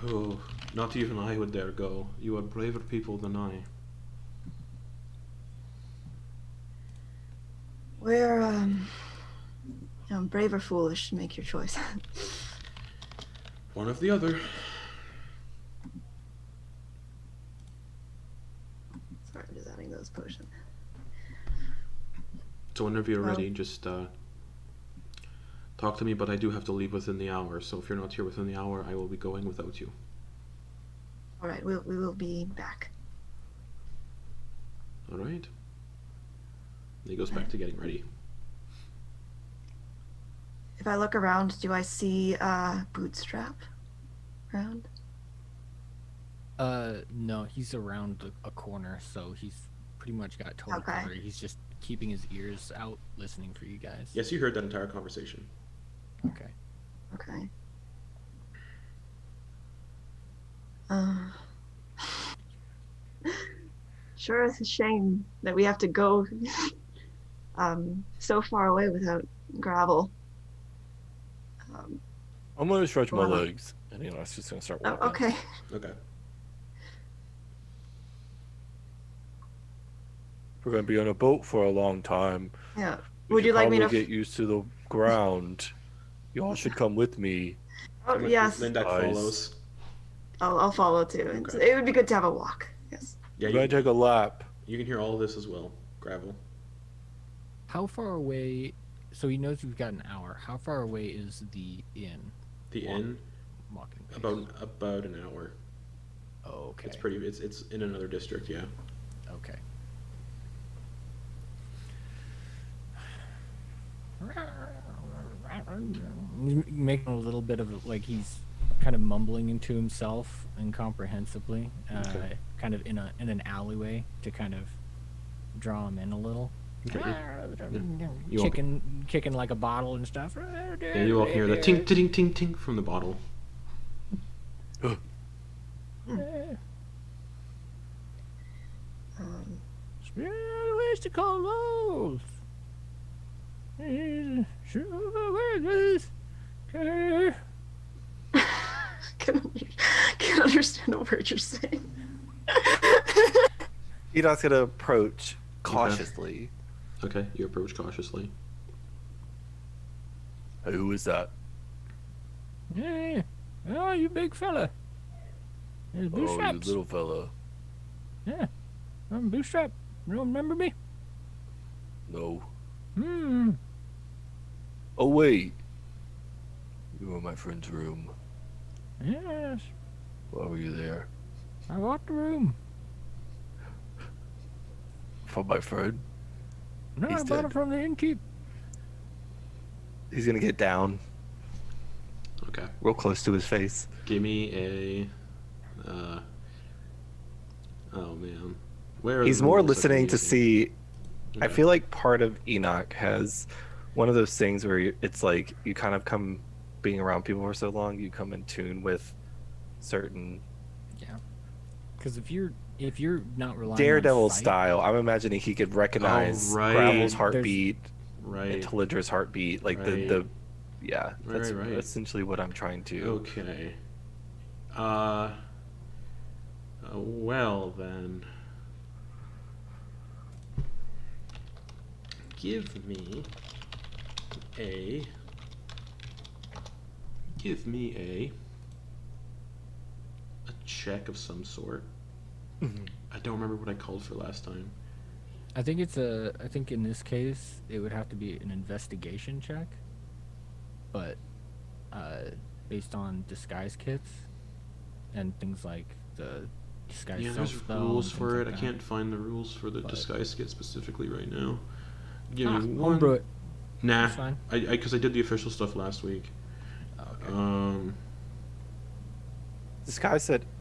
oh, not even I would dare go. You are braver people than I. We're brave or foolish. Make your choice. One of the other. Sorry, I'm just adding those potions. So whenever you're Well- ready, just talk to me, but I do have to leave within the hour, so if you're not here within the hour, I will be going without you. All right, we will be back. Alright? He goes back to getting ready. If I look around, do I see Bootstrap around? No, he's around a corner, so he's pretty much got total Okay. cover. He's just keeping his ears out, listening for you guys. Yes, you heard that entire conversation. Okay. Okay. Sure, it's a shame that we have to go so far away without gravel. I'm going to stretch my Wow. legs. And it's just going to start Oh, walking. okay. Okay. We're going to be on a boat for a long time. Yeah. We Would should you like me to? probably get used to the ground. Y'all should come with me. Oh, yes. Lindak Nice. follows. I'll follow too. Okay. It would be good to have a walk. Yes. Yeah, We're going to take a lap. you can hear all of this as well. Gravel. How far away? So he knows we've got an hour. How far away is the inn? The Walk- inn, Walking pace? about an hour. Oh, okay. It's pretty. It's in another district. Yeah. Okay. He's making a little bit of like he's kind of mumbling into himself incomprehensibly, Okay. kind of in an alleyway to kind of draw him in a little. Okay. You all- Kicking like a bottle and stuff. Yeah, you all hear the tink, tink, tink, tink from the bottle. Where's the cold rolls? Can't understand a word you're saying. Enak's going to approach cautiously. Okay, you approach cautiously. Hey, who is that? Yeah. Oh, you big fella. There's Oh, you Bootstraps. little fella. Yeah. I'm Bootstrap. You don't remember me? No. Hmm. Oh, wait. You were in my friend's room. Yes. Why were you there? I bought the room. For my friend? No, He's I bought dead. it from the innkeep. He's going to get down Okay. real close to his face. Give me a. Oh man. Where are He's the more rules I can listening to use? see. I Okay. feel like part of Enak has one of those things where it's like you kind of come being around people for so long, you come in tune with certain Yeah. Because if you're not relying Daredevil on fight, style. I'm imagining he could recognize right. Gravel's There's- heartbeat and Right. Talindra's heartbeat. Like Right. the yeah. Right, That's right. essentially what I'm trying to. Okay. Well then. Give me a. A check of some sort. Mhm. I don't remember what I called for last time. I think in this case it would have to be an investigation check, but based on disguise kits and things like the disguise Yeah, self there's spell rules and for things it. like I that. can't find the rules for the But- disguise kit specifically right now. Give Ah, me one. homebrew it. Nah, That's fine. because I did the official stuff last week. Oh, okay.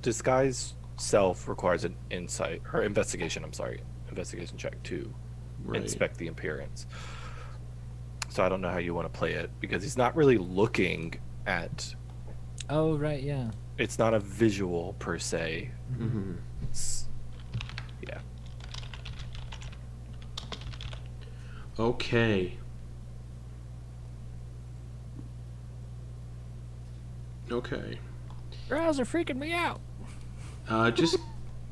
Disguise self requires an insight or investigation. I'm sorry, investigation check to Right. inspect the appearance. So I don't know how you want to play it because he's not really looking at. Oh right, yeah. It's not a visual per se. Mm-hmm. Yeah. Okay. Okay. Drows are freaking me out.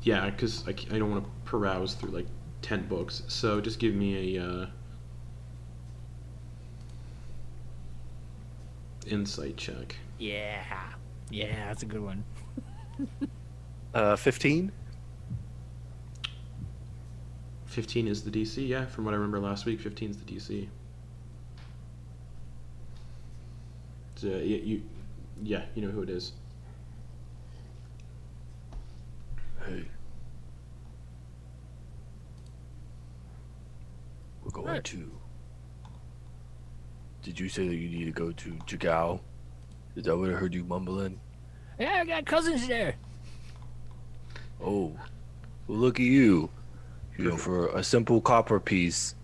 Yeah, because I don't want to peruse through like 10 books. So just give me a insight check. Yeah. Yeah, that's a good one. 15. 15 is the DC. Yeah, from what I remember last week, 15 is the DC. So you know who it is. Hey. We're going Right. to. Did you say that you need to go to Jagao? Is that what I heard you mumbling? Yeah, I got cousins there. Oh, well, look at you. You know, for a simple copper piece,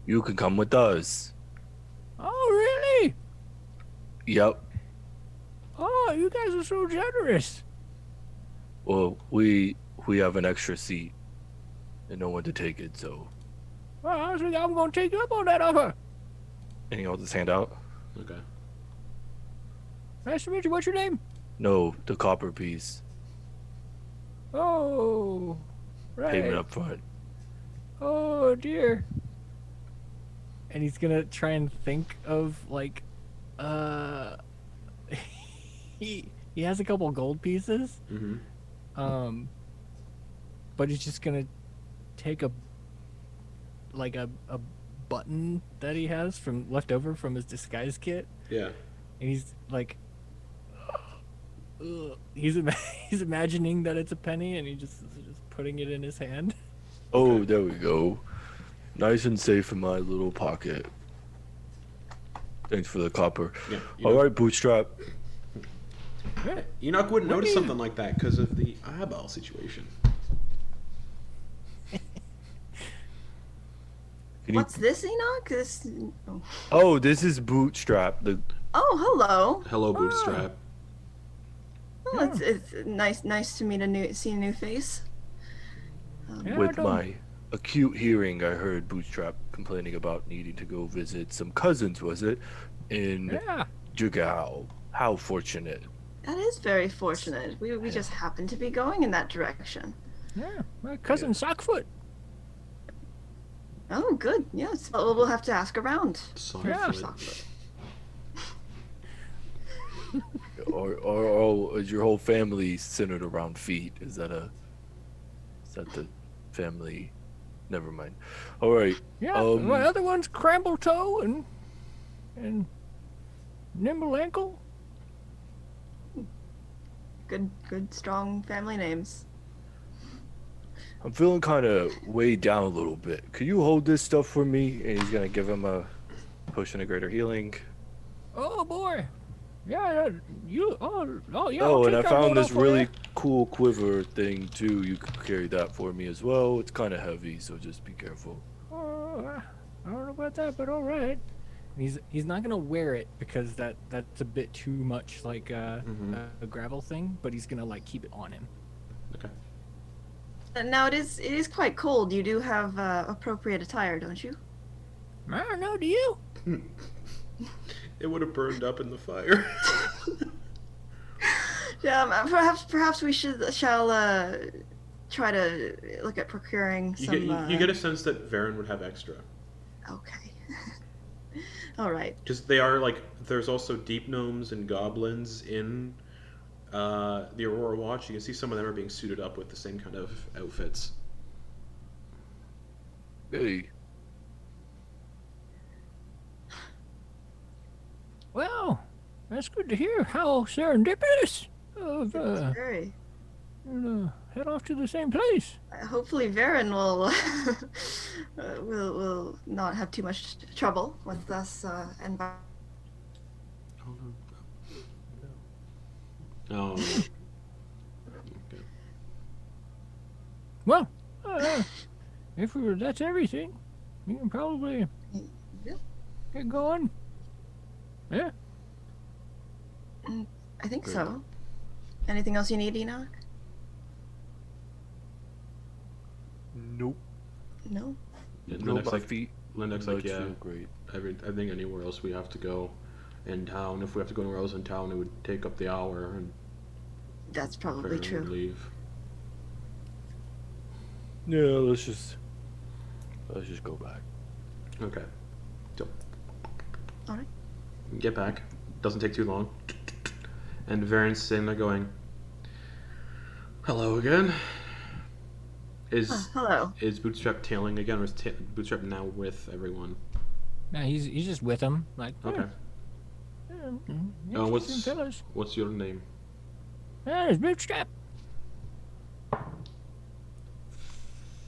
you can come with us. Oh, really? Yep. Oh, you guys are so generous. Well, we have an extra seat, and no one to take it. So, Well, I think I'm going to take you up on that offer. and he holds his hand out. Okay. Nice to meet you. What's your name? No, the copper piece. Oh, right. Payment up front. Oh, dear. And he's going to try and think of, like, he has a couple gold pieces. Mm-hmm. But he's just gonna take a button that he has from left over from his disguise kit, Yeah. and he's like, he's imagining that it's a penny, and he just putting it in his hand. Oh, Okay. there we go. Nice and safe in my little pocket. Thanks for the copper. Yeah. All right, Bootstrap. Enoch wouldn't What notice do you- something like that because of the eyeball situation. Can you... What's this, Enoch? This. Oh, Oh, this is Bootstrap. The hello. Hello, Bootstrap. Oh, it's nice to see a new face. Yeah, with I don't- my acute hearing, I heard Bootstrap complaining about needing to go visit some cousins. Was it in Yeah. Jagao? How fortunate. That is very fortunate. We just happen to be going in that direction. Yeah, my cousin Sockfoot. Oh, good. Yes. Well, we'll have to ask around. Yeah. Sockfoot. Or is your whole family centered around feet? Is that the family? Never mind. All right. Yeah, my other one's Cramble Toe and Nimble Ankle. Good, strong family names. I'm feeling kind of weighed down a little bit. Could you hold this stuff for me? And he's gonna give him a potion of greater healing. Oh boy. Yeah, you. Oh yeah. Oh, I'll and I take that found load this off for really ya. cool quiver thing too. You could carry that for me as well. It's kind of heavy, so just be careful. Oh, I don't know about that, but all right. He's not gonna wear it because that's a bit too much like a gravel thing, but he's gonna like keep it on him. Okay. Now it is quite cold. You do have appropriate attire, don't you? I don't know. Do you? It would have burned up in the fire. Yeah. Perhaps we shall try to look at procuring You some. get a sense that Varen would have extra. Okay. All right. Because they are like, there's also deep gnomes and goblins in the Aurora Watch. You can see some of them are being suited up with the same kind of outfits. Hey, Well, that's good to hear. How serendipitous of It's very. head off to the same place. Hopefully, Varen will will not have too much trouble with us and. Oh. Okay. Well, if that's everything, you can probably Get going. Yeah. I think Good. so. Anything else you need, Enoch? Nope. No? And No, Lindak's my like, feet. Lindak's my like, legs yeah. feel great. I think anywhere else we have to go in town. If we have to go anywhere else in town, it would take up the hour, and That's probably Baron would true. leave. Yeah, let's just go back. Okay. So, All right. get back. Doesn't take too long. And Varen's sitting there going, "Hello again." Hello. Is Bootstrap tailing again, or is Bootstrap now with everyone? No, he's just with him. Like, Okay. interesting fellas. What's your name? It's Bootstrap.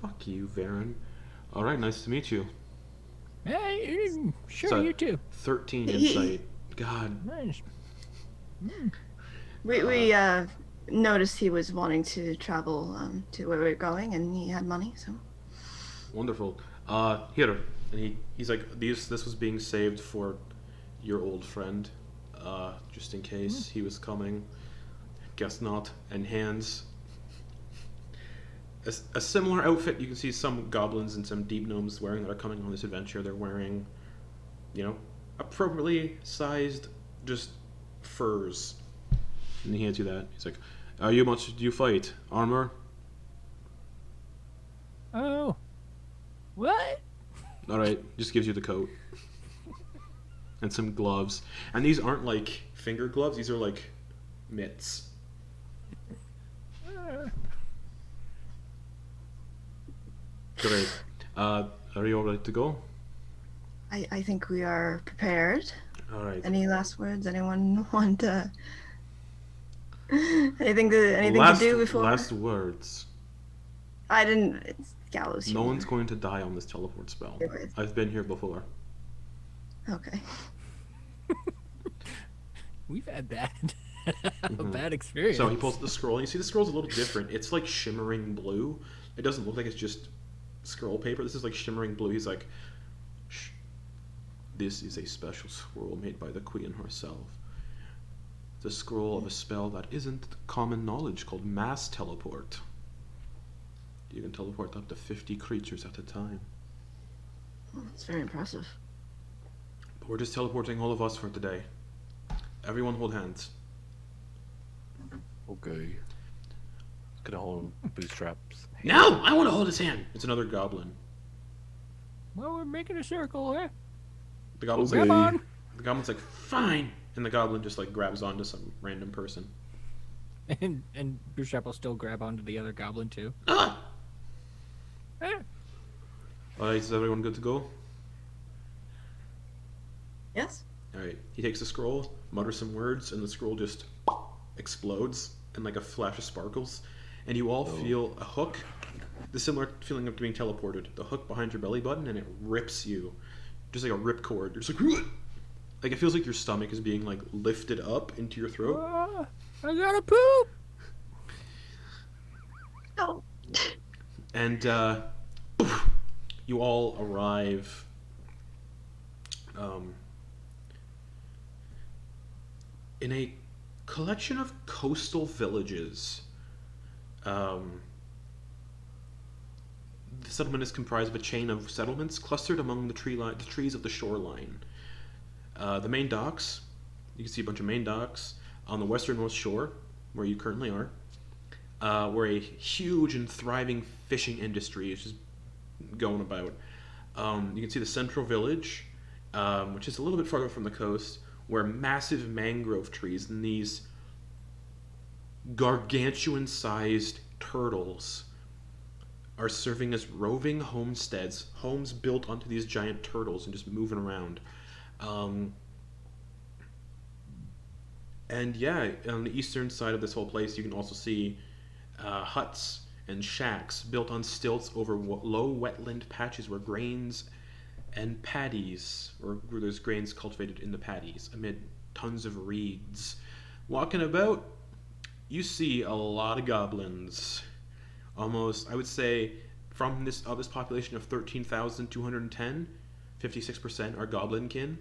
Fuck you, Varen. All right, nice to meet you. Hey, sure, So- you too. 13 insight. God. Nice. We noticed he was wanting to travel to where we're going, and he had money, so. Wonderful. Here, and he's like, this was being saved for your old friend, just in case he was coming. Guess not. And hands a similar outfit. You can see some goblins and some deep gnomes wearing that are coming on this adventure. They're wearing, appropriately sized, just furs. And he hands you that. He's like, "How much do you fight? Armor?" Oh. What? All right, just gives you the coat and some gloves. And these aren't like finger gloves; these are like mitts. Great. Are you all ready to go? I think we are prepared. All right. Any last words? Anyone want anything to do before? Last words. I didn't. It's gallows. No humor. one's going to die on this teleport spell. Anyways. I've been here before. Okay. We've had that. A bad experience. So he pulls the scroll, and you see the scroll's a little different. It's like shimmering blue. It doesn't look like it's just scroll paper. This is like shimmering blue. He's like, "Shh. This is a special scroll made by the Queen herself. The scroll of a spell that isn't common knowledge called Mass Teleport. You can teleport up to 50 creatures at a time. It's very impressive. But we're just teleporting all of us for today. Everyone hold hands." Okay. Gonna hold Bootstrap's hand. No! I want to hold his hand! It's another goblin. Well, we're making a circle, eh? The goblin's Okay. Come on. The goblin's like, "Fine!" And the goblin just like grabs onto some random person. And Bootstrap will still grab onto the other goblin too. Ah! Eh. Alright, is everyone good to go? Yes. Alright, he takes the scroll, mutters some words, and the scroll just explodes in like a flash of sparkles. And you all feel a hook, the similar feeling of being teleported, the hook behind your belly button, and it rips you. Just like a ripcord. You're just like, "Ugh!" Like it feels like your stomach is being like lifted up into your throat. I gotta poop. No. And you all arrive in a collection of coastal villages. The settlement is comprised of a chain of settlements clustered among the trees of the shoreline. The main docks, you can see a bunch of main docks on the westernmost shore, where you currently are, where a huge and thriving fishing industry is just going about. You can see the central village, which is a little bit farther from the coast, where massive mangrove trees and these gargantuan-sized turtles are serving as roving homesteads, homes built onto these giant turtles and just moving around. And yeah, on the eastern side of this whole place, you can also see huts and shacks built on stilts over low wetland patches where grains and paddies, or where there's grains cultivated in the paddies, amid tons of reeds. Walking about, you see a lot of goblins. Almost, I would say, from this population of 13,210, 56% are goblinkin,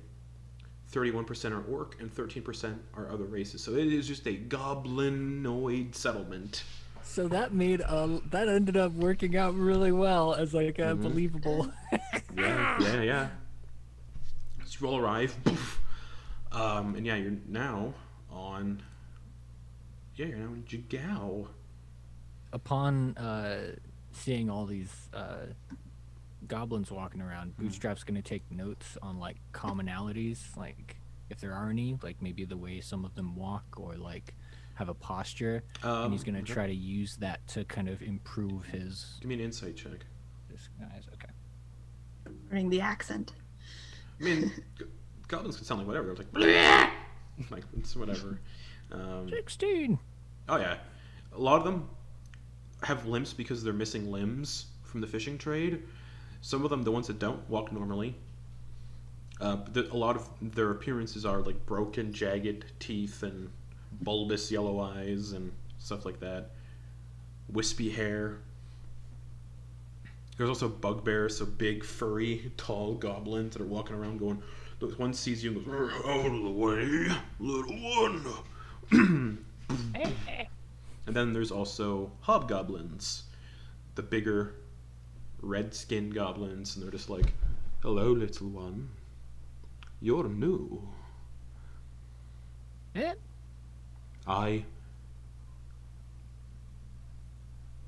31% are orc, and 13% are other races. So it is just a goblinoid settlement. So that that ended up working out really well as like a believable. Yeah. So you all arrive, and yeah, you're now on. Yeah, you're now in Jigao. Upon seeing all these goblins walking around, Bootstrap's gonna take notes on like commonalities, like if there are any, like maybe the way some of them walk or like have a posture, and he's gonna try to use that to kind of improve his. Give me an insight check. Disguise. Okay. Learning the accent. I mean, goblins can sound like whatever. They're like, like it's whatever. 16. Oh yeah, a lot of them have limps because they're missing limbs from the fishing trade. Some of them, the ones that don't, walk normally. A lot of their appearances are like broken, jagged teeth and bulbous yellow eyes and stuff like that. Wispy hair. There's also bugbears, so big, furry, tall goblins that are walking around going, one sees you and goes, out of the way, little one. And then there's also hobgoblins, the bigger, red-skinned goblins, and they're just like, hello, little one. You're new. Yeah.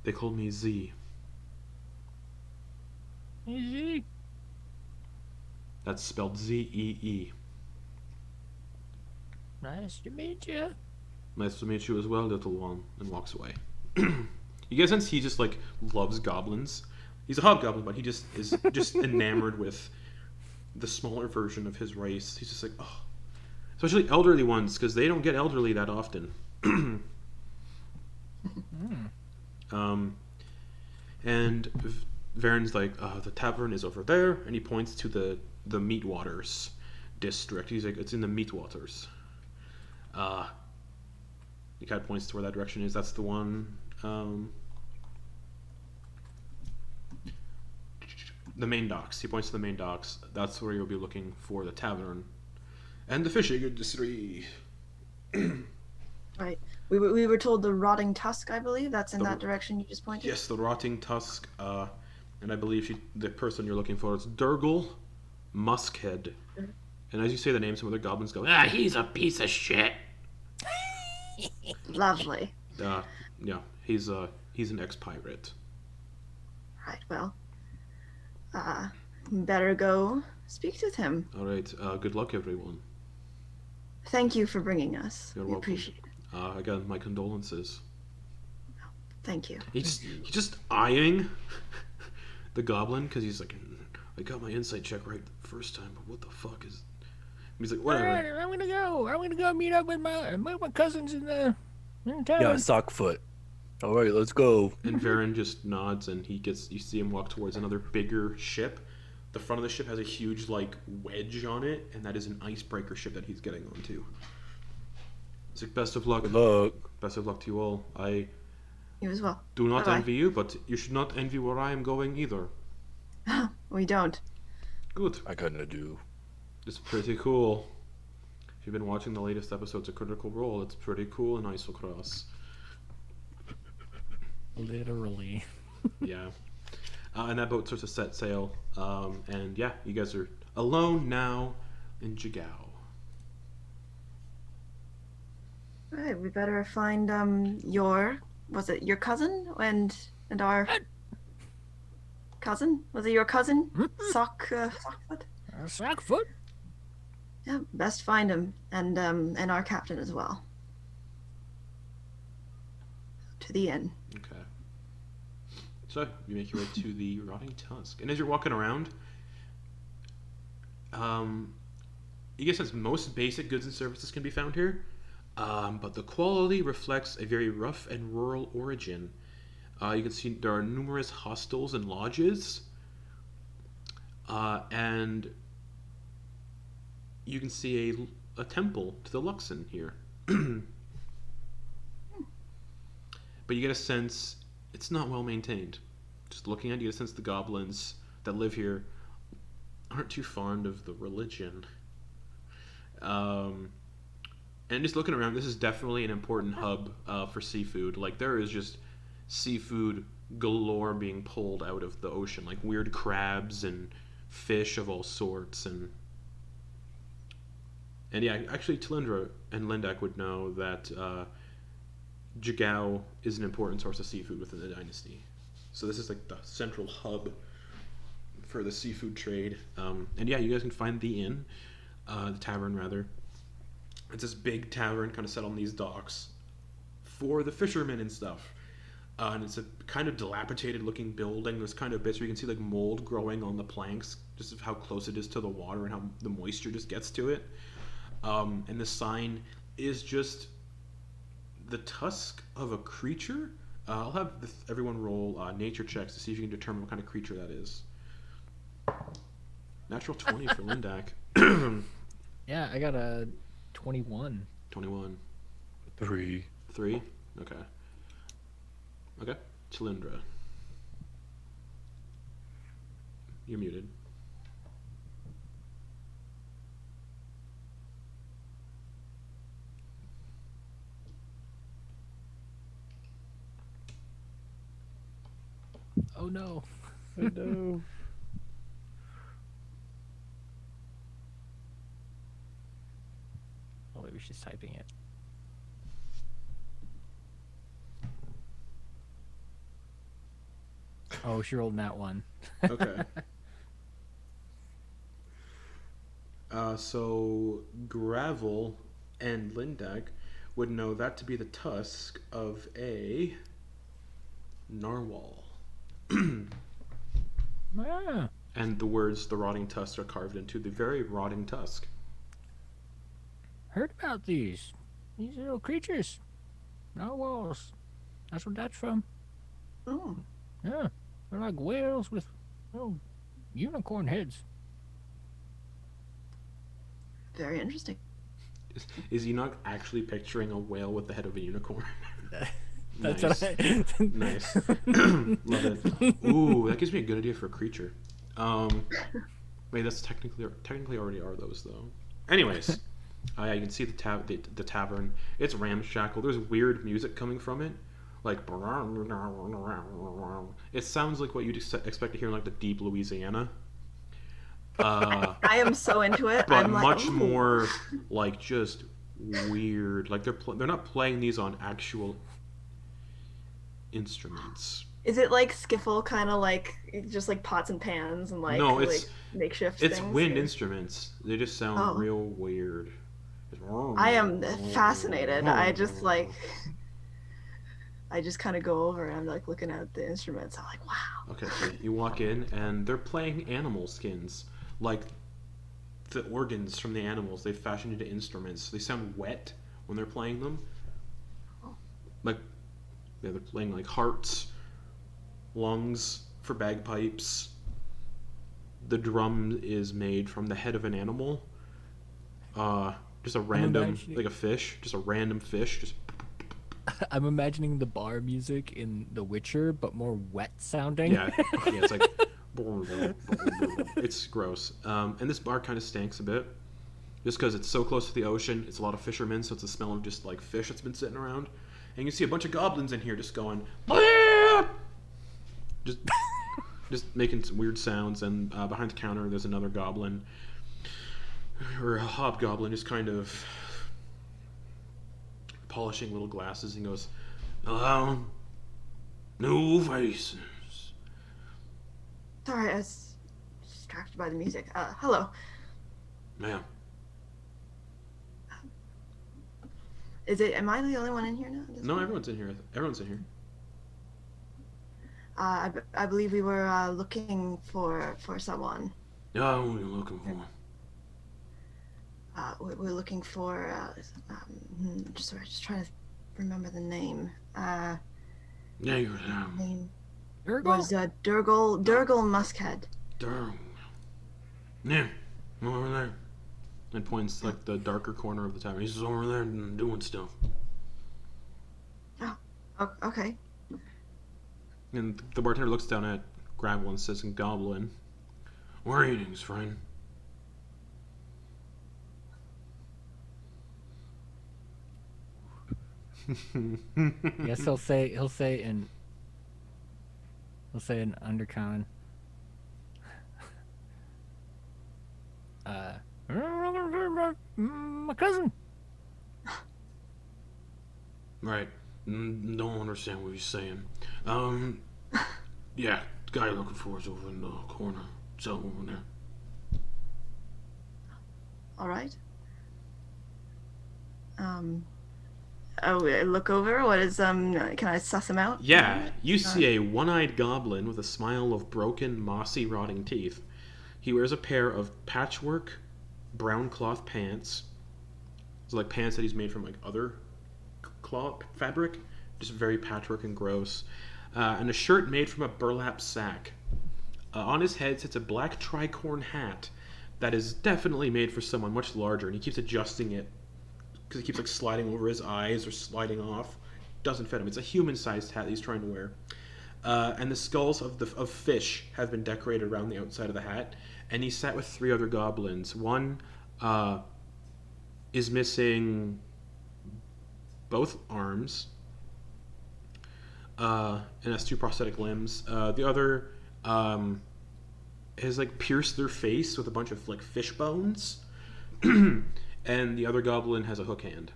They call me Z. Easy. That's spelled Z-E-E. Nice to meet you. Nice to meet you as well, little one, and walks away. You get a sense he just like loves goblins. He's a hobgoblin, but he just is just enamored with the smaller version of his race. He's just like, oh, especially elderly ones, because they don't get elderly that often. And Varen's like, the tavern is over there, and he points to the Meatwaters district. He's like, it's in the Meatwaters. He kind of points to where that direction is. That's the one. The main docks. He points to the main docks. That's where you'll be looking for the tavern and the fishing industry. Right. We were told the Rotting Tusk, I believe. That's in that direction you just pointed. Yes, the Rotting Tusk. And I believe the person you're looking for is Darryl Muskhead. And as you say the name, some other goblins go, he's a piece of shit. Lovely. Yeah, he's an ex-pirate. Right, well, better go speak with him. All right, good luck, everyone. Thank you for bringing us. You're we welcome. appreciate it. Again, my condolences. Thank you. He's just eyeing the goblin because he's like, I got my insight check right the first time, but what the fuck is? He's like, whatever. All right, I'm gonna go meet up with my cousins in town. Yeah, Sockfoot. All right, let's go. And Varen just nods, and you see him walk towards another bigger ship. The front of the ship has a huge like wedge on it, and that is an icebreaker ship that he's getting onto. It's like, best of luck. Good luck. Best of luck to you all. I You as well. do not Bye-bye. envy you, but you should not envy where I am going either. We don't. Good. I kinda do. It's pretty cool. If you've been watching the latest episodes of Critical Role, it's pretty cool in Isocross. Literally. Yeah. And that boat starts to set sail. And yeah, you guys are alone now in Jigao. Right, we better find your cousin and our cousin? Was it your cousin? Sockfoot? Sockfoot? Yeah, best find him and our captain as well. To the inn. Okay. So you make your way to the Rotting Tusk, and as you're walking around, you get a sense most basic goods and services can be found here, but the quality reflects a very rough and rural origin. You can see there are numerous hostels and lodges, and you can see a temple to the Luxon here. But you get a sense it's not well maintained. Just looking at it, you get a sense the goblins that live here aren't too fond of the religion. And just looking around, this is definitely an important hub for seafood. Like, there is just seafood galore being pulled out of the ocean, like weird crabs and fish of all sorts. And yeah, actually, Talindra and Lindak would know that Jagao is an important source of seafood within the dynasty. So this is like the central hub for the seafood trade. And yeah, you guys can find the inn, the tavern rather. It's this big tavern kind of set on these docks for the fishermen and stuff. And it's a kind of dilapidated looking building. There's kind of bits where you can see like mold growing on the planks, just of how close it is to the water and how the moisture just gets to it. And the sign is just the tusk of a creature. I'll have everyone roll nature checks to see if you can determine what kind of creature that is. Natural 20 for Lindak. Yeah, I got a 21. 21. 3. 3? Okay. Okay. Talindra. You're muted. Oh no. Oh no. Oh, maybe she's typing it. Oh, she rolled that one. Okay. So Gravel and Lindak would know that to be the tusk of a narwhal. Ah, And the words "the rotting tusk" are carved into the very rotting tusk. heard about these. These little creatures. Narwhals. That's what that's from. Oh, Yeah. They're like whales with little unicorn heads. very interesting. Is Enak actually picturing a whale with the head of a unicorn? That's Nice. what I... Nice. Love it. Ooh, that gives me a good idea for a creature. Wait, that's technically already are those though. Anyways, yeah, you can see the tavern. It's ramshackle. There's weird music coming from it, like it sounds like what you'd expect to hear in like the deep Louisiana. I am so into it. But I'm like, much ooh. more like just weird. Like they're not playing these on actual instruments. Is it like skiffle, kind of like just like pots and pans and like No, it's like makeshift it's things? wind or- instruments. They just sound Oh. real weird. I am fascinated. I just like I just kind of go over and I'm like looking at the instruments. I'm like, wow. Okay, so you walk in and they're playing animal skins, like the organs from the animals. They fashioned into instruments. They sound wet when they're playing them. Like yeah, they're playing like hearts, lungs for bagpipes. The drum is made from the head of an animal. Just a random, imagining- like a fish, just a random fish, just I'm imagining the bar music in The Witcher, but more wet sounding. yeah, yeah. It's like it's gross. And this bar kind of stinks a bit, just because it's so close to the ocean. It's a lot of fishermen, so it's a smell of just like fish that's been sitting around. And you see a bunch of goblins in here just going, just making some weird sounds. And behind the counter, there's another goblin, or a hobgoblin, just kind of polishing little glasses, and goes, "Hello, new faces." Sorry, I was distracted by the music. Hello. Yeah. Is it? Am I the only one in here now? at this No, point? everyone's in here. Everyone's in here. I believe we were looking for someone. Yeah, what are you looking for? We're looking for. Just trying to remember the name. Yeah, you're down. Name Urgle? was Durgle Muskhead. Darryl. Yeah, over there. And points like the darker corner of the tavern. He's over there doing stuff. Oh, okay. And the bartender looks down at Gravel and says in Goblin, Greetings, friend. Yes, he'll say in undercommon. My cousin. Right. Don't understand what he's saying. Yeah, the guy you're looking for is over in the corner. It's over there. All right. Oh, I look over. What is Can I suss him out? Yeah, you see a one-eyed goblin with a smile of broken, mossy, rotting teeth. He wears a pair of patchwork brown cloth pants. It's like pants that he's made from like other cloth fabric, just very patchwork and gross. And a shirt made from a burlap sack. On his head sits a black tricorn hat that is definitely made for someone much larger, and he keeps adjusting it because he keeps like sliding over his eyes or sliding off. Doesn't fit him. It's a human-sized hat that he's trying to wear. And the skulls of fish have been decorated around the outside of the hat. And he sat with 3 other goblins. One is missing both arms and has 2 prosthetic limbs. The other has like pierced their face with a bunch of like fish bones. And the other goblin has a hook hand.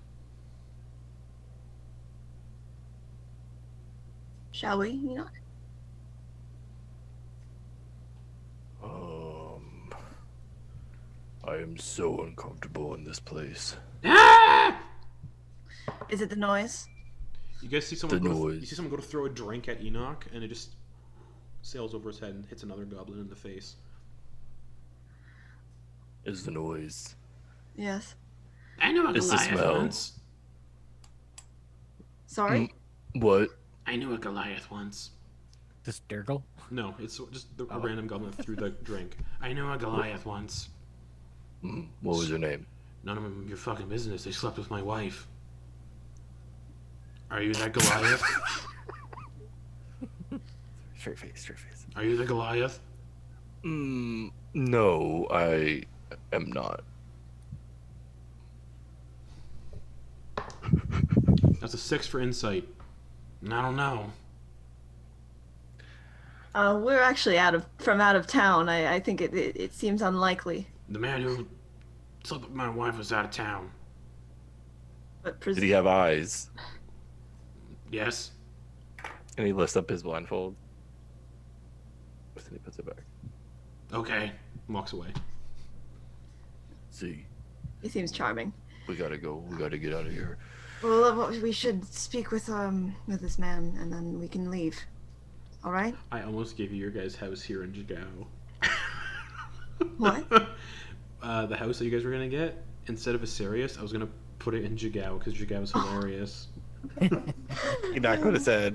Shall we, Enoch? I am so uncomfortable in this place. Ah! Is it the noise? You guys see someone noise. You see someone go to throw a drink at Enoch, and it just sails over his head and hits another goblin in the face. Is the noise. Yes. I knew a Is the Goliath smell. once. Sorry? What? I knew a Goliath once. This Darryl. No, it's just a random goblin that threw the drink. I knew a Goliath once. What was your name? None of your fucking business. They slept with my wife. Are you that Goliath? Straight face. Are you the Goliath? No, I am not. That's a 6 for insight. I don't know. We're actually out of town. I think it seems unlikely. The man who slept with my wife was out of town. But Did he have eyes? Yes. And he lifts up his blindfold. And he puts it back. Okay. Walks away. See, He seems charming. we gotta go. We gotta get out of here. Well, we should speak with this man, and then we can leave. All right? I almost gave you your guys' house here in Jigao. What? The house that you guys were gonna get, instead of Asarius, I was gonna put it in Jigao because Jigao is hilarious. Enak would have said,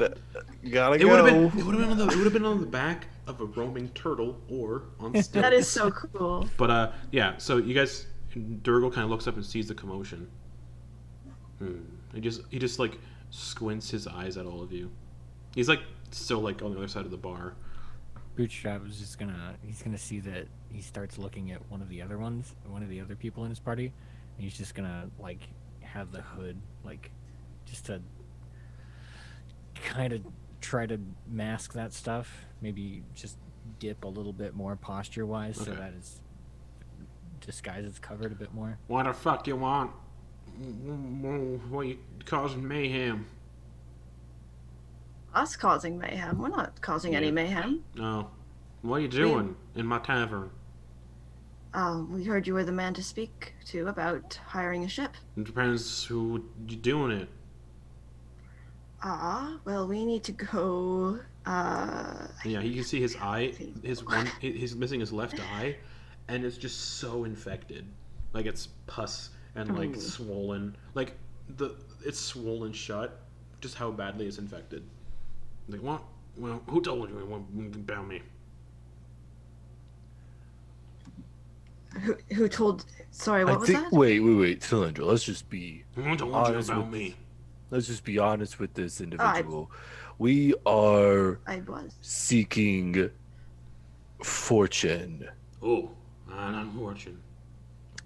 "Gotta It go." would have been on the back of a roaming turtle or on stilts. That is so cool. But yeah. So you guys, Durgal kind of looks up and sees the commotion. He just like squints his eyes at all of you. He's like still like on the other side of the bar. Bootstrap is just he's gonna see that he starts looking at one of the other people in his party, and he's just gonna like have the hood like just to kind of try to mask that stuff. Maybe just dip a little bit more posture wise so that his disguise is covered a bit more. What the fuck you want? What you causing mayhem? Us causing mayhem? We're not causing any mayhem. No. What are you doing in my tavern? We heard you were the man to speak to about hiring a ship. It depends who you doing it. Well, we need to go. Yeah, you can see his eye. He's missing his left eye, and it's just so infected. Like it's pus and like swollen. Like it's swollen shut. Just how badly it's infected. Like what? Well, who told you about me? Who told? Sorry, what was that? Wait, Talindra. Let's just be Who told you honest about with me? Let's just be honest with this individual. We are I was. seeking fortune. Oh, an unfortune.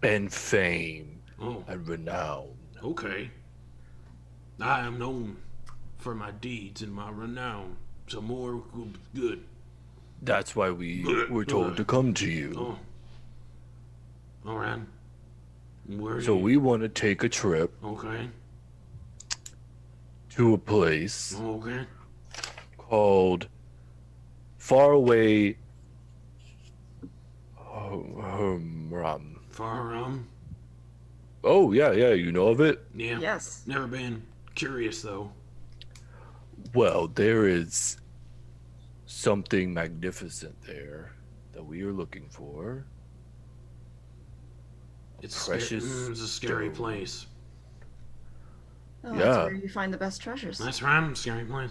And fame. Oh, And renown. okay. I am known for my deeds and my renown. So more will be good. That's why we were told to come to you. Oh. Alright. Where So we want to take a trip Okay. to a place Okay. called Faraway Hharom. Hharom? Oh, yeah, you know of it? Yeah. Yes. Never been. Curious though. Well, there is something magnificent there that we are looking for. It's Precious it's a scary stone. place. Oh, Yeah. That's where you find the best treasures. That's right, scary place.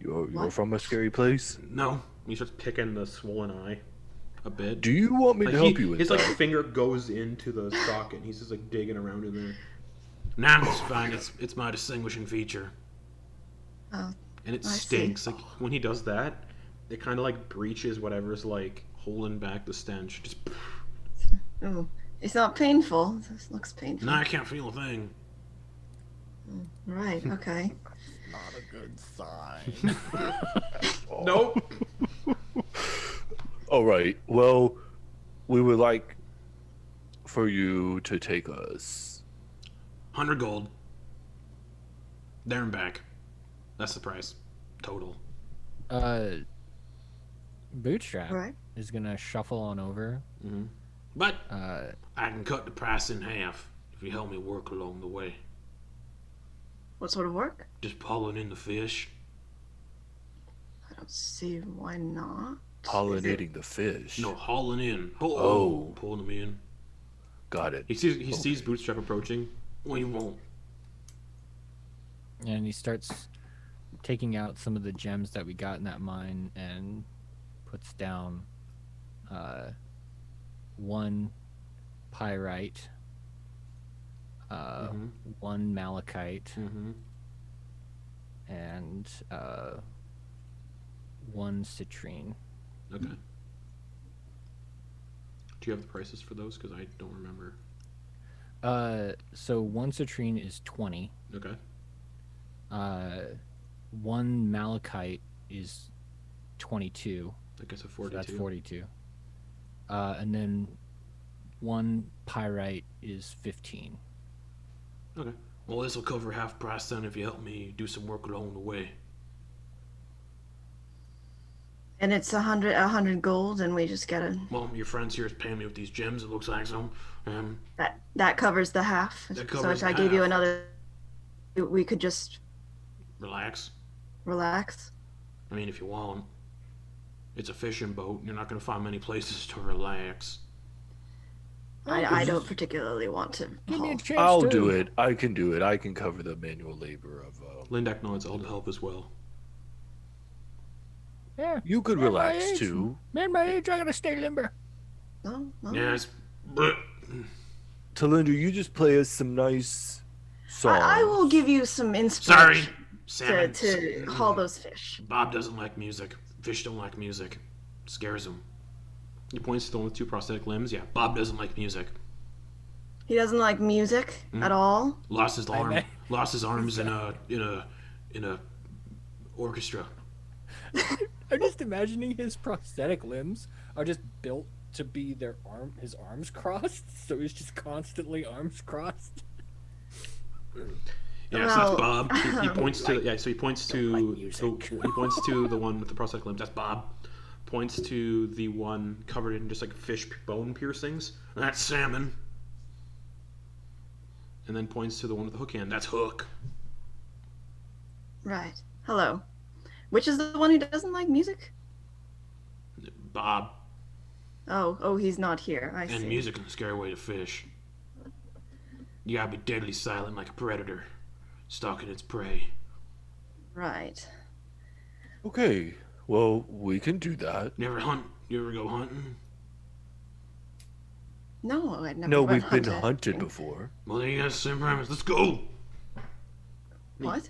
You're What? from a scary place? No. He starts picking the swollen eye a bit. Do you want me to help you with his that? finger goes into the socket and he's just digging around in there. Nah, it's fine. It's my distinguishing feature. Oh, And it I see. stinks. Like when he does that, it kind of breaches whatever's holding back the stench. Just ooh. It's not painful. This looks painful. I can't feel a thing. Right, okay. Not a good sign. Nope. All right. Well, we would like for you to take us. 100 gold. There and back. That's the price. Total. Bootstrap Right. is gonna shuffle on over. But Uh, I can cut the price in half if you help me work along the way. What sort of work? Just pulling in the fish. I don't see why not. Pollinating the fish. No, hauling in. Oh. Pulling them in. Got it. He sees Bootstrap approaching. Well, he won't. and he starts taking out some of the gems that we got in that mine and puts down one pyrite, one malachite, and one citrine. Okay. Do you have the prices for those? Because I don't remember. So one citrine is 20. Okay. One malachite is 22. I guess a So 42. that's 42. And then one pyrite is 15. Okay. Well, this will cover half price then if you help me do some work along the way. And it's 100 gold, and we just get a Well, your friends here is paying me with these gems. It looks like so. that covers the half. That So covers if I gave you half. another, we could just Relax. relax. I mean, if you want. It's a fishing boat. You're not going to find many places to relax. I don't particularly want to. Give me a haul. chance. I'll too. do it. I can do it. I can cover the manual labor of. Lindak nods. I'll help as well. Yeah. You could Man, my relax age. too. Man, my age, I gotta stay limber. No, no. Yes. Talindra, you just play us some nice songs. I will give you some inspiration Sorry. Salmon. to haul those fish. Bob doesn't like music. Fish don't like music. Scares him. He points to the one with two prosthetic limbs. Yeah, Bob doesn't like music. He doesn't like music at all. Lost his arm. may- Lost his arms in a orchestra. I'm just imagining his prosthetic limbs are just built to be his arms crossed, so he's just constantly arms crossed. Yeah, so that's Well, Bob. He points to so he points to music. he points to the one with the prosthetic limbs. That's Bob. Points to the one covered in just fish bone piercings. That's Salmon. And then points to the one with the hook hand. That's Hook. Right. Hello. Which is the one who doesn't like music? Bob. Oh, he's not here. I And see. music is a scary way to fish. You gotta be deadly silent like a predator, stalking its prey. Right. Okay, well, we can do that. You ever hunt? You ever go hunting? No, I never. No, went we've been hunting. hunted before. Well, then you got the same premise. Let's go. What?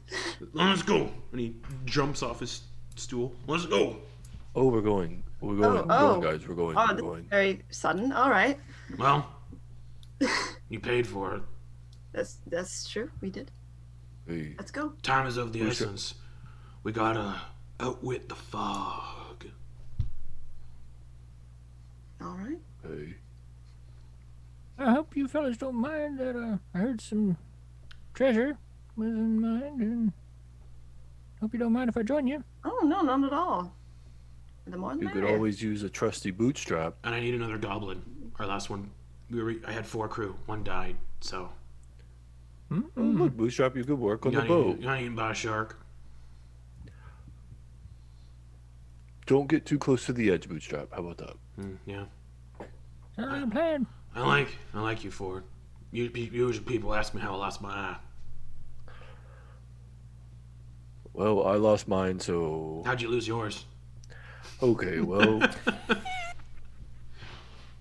Let's go. And he jumps off his stool. Let's go. Oh, we're going. We're going. Oh, We're oh. going, guys. We're going. Oh, We're this is going. very sudden. All right. Well, you paid for it. That's true. We did. Hey, Let's go. Time is of the Who's your- essence. We gotta outwit the fog. All right. hey. I hope you fellas don't mind that I heard some treasure was in mind, and hope you don't mind if I join you. Oh no, not at all. The more the You could merrier. always use a trusty bootstrap. And I need another goblin. Our last one, I had 4 crew. 1 died, so. Oh, look, bootstrap, you could work on the got boat. eaten by a shark. Don't get too close to the edge, bootstrap. How about that? Yeah. Sounds like a plan. I like you for it. Usually people ask me how I lost my eye. Well, I lost mine, so How'd you lose yours? okay. Well,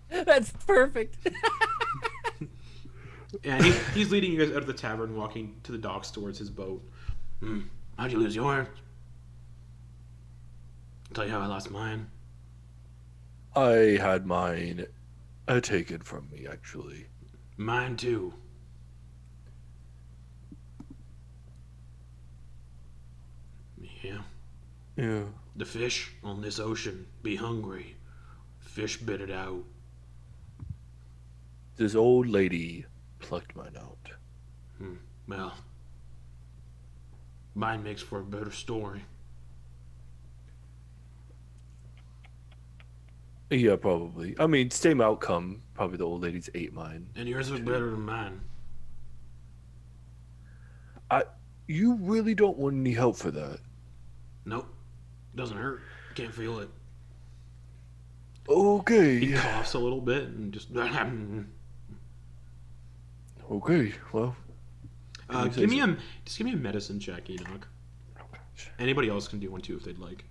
That's perfect. Yeah, he's leading you guys out of the tavern, walking to the docks towards his boat. How'd you lose yours? I'll tell you how I lost mine. I had mine taken from me, actually. Mine too. Yeah. Yeah. The fish on this ocean be hungry. Fish bit it out. This old lady plucked mine out. Well, mine makes for a better story. Yeah, probably. I mean, same outcome. Probably the old lady's ate mine. And yours was better than mine. You really don't want any help for that. Nope. Doesn't hurt. Can't feel it. He Okay. coughs a little bit and just. Okay. Well. Give me a medicine check, Enoch. Anybody else can do one too if they'd like.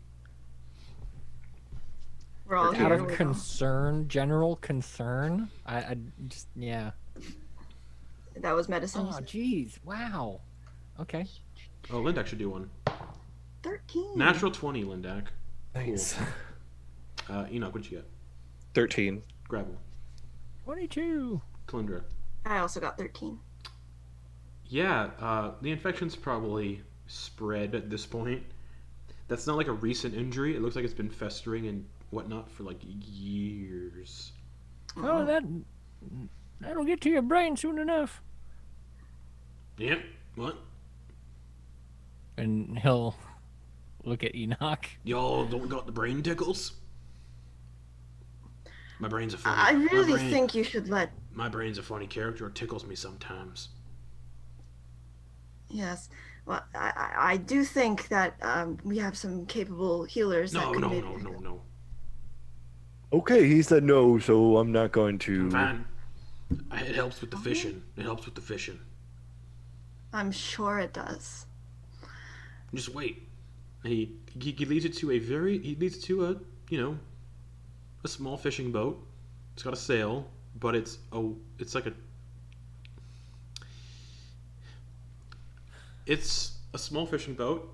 We're all Out here. of concern, general concern. I just That was medicine. Oh, jeez. Wow. Okay. Oh, Lindak should do one. 13. Natural 20, Lindak. Nice. Enoch, what'd you get? 13. Gravel. 22. Talindra. I also got 13. Yeah, the infection's probably spread at this point. That's not like a recent injury. It looks like it's been festering and whatnot for like years. Oh, that'll get to your brain soon enough. Yep. What? And he'll look at Enoch. Y'all don't got the brain tickles? My brain's a funny. I my really brain- think you should let. My brain's a funny character. It tickles me sometimes. Yes. Well, I do think that we have some capable healers. No, that could no, maybe- no, no, no. Okay, he said no, so I'm not going to. Fine. It helps with the fishing. It helps with the fishing. I'm sure it does. Just wait. He leads it to a a small fishing boat. It's got a sail, but it's like it's a small fishing boat.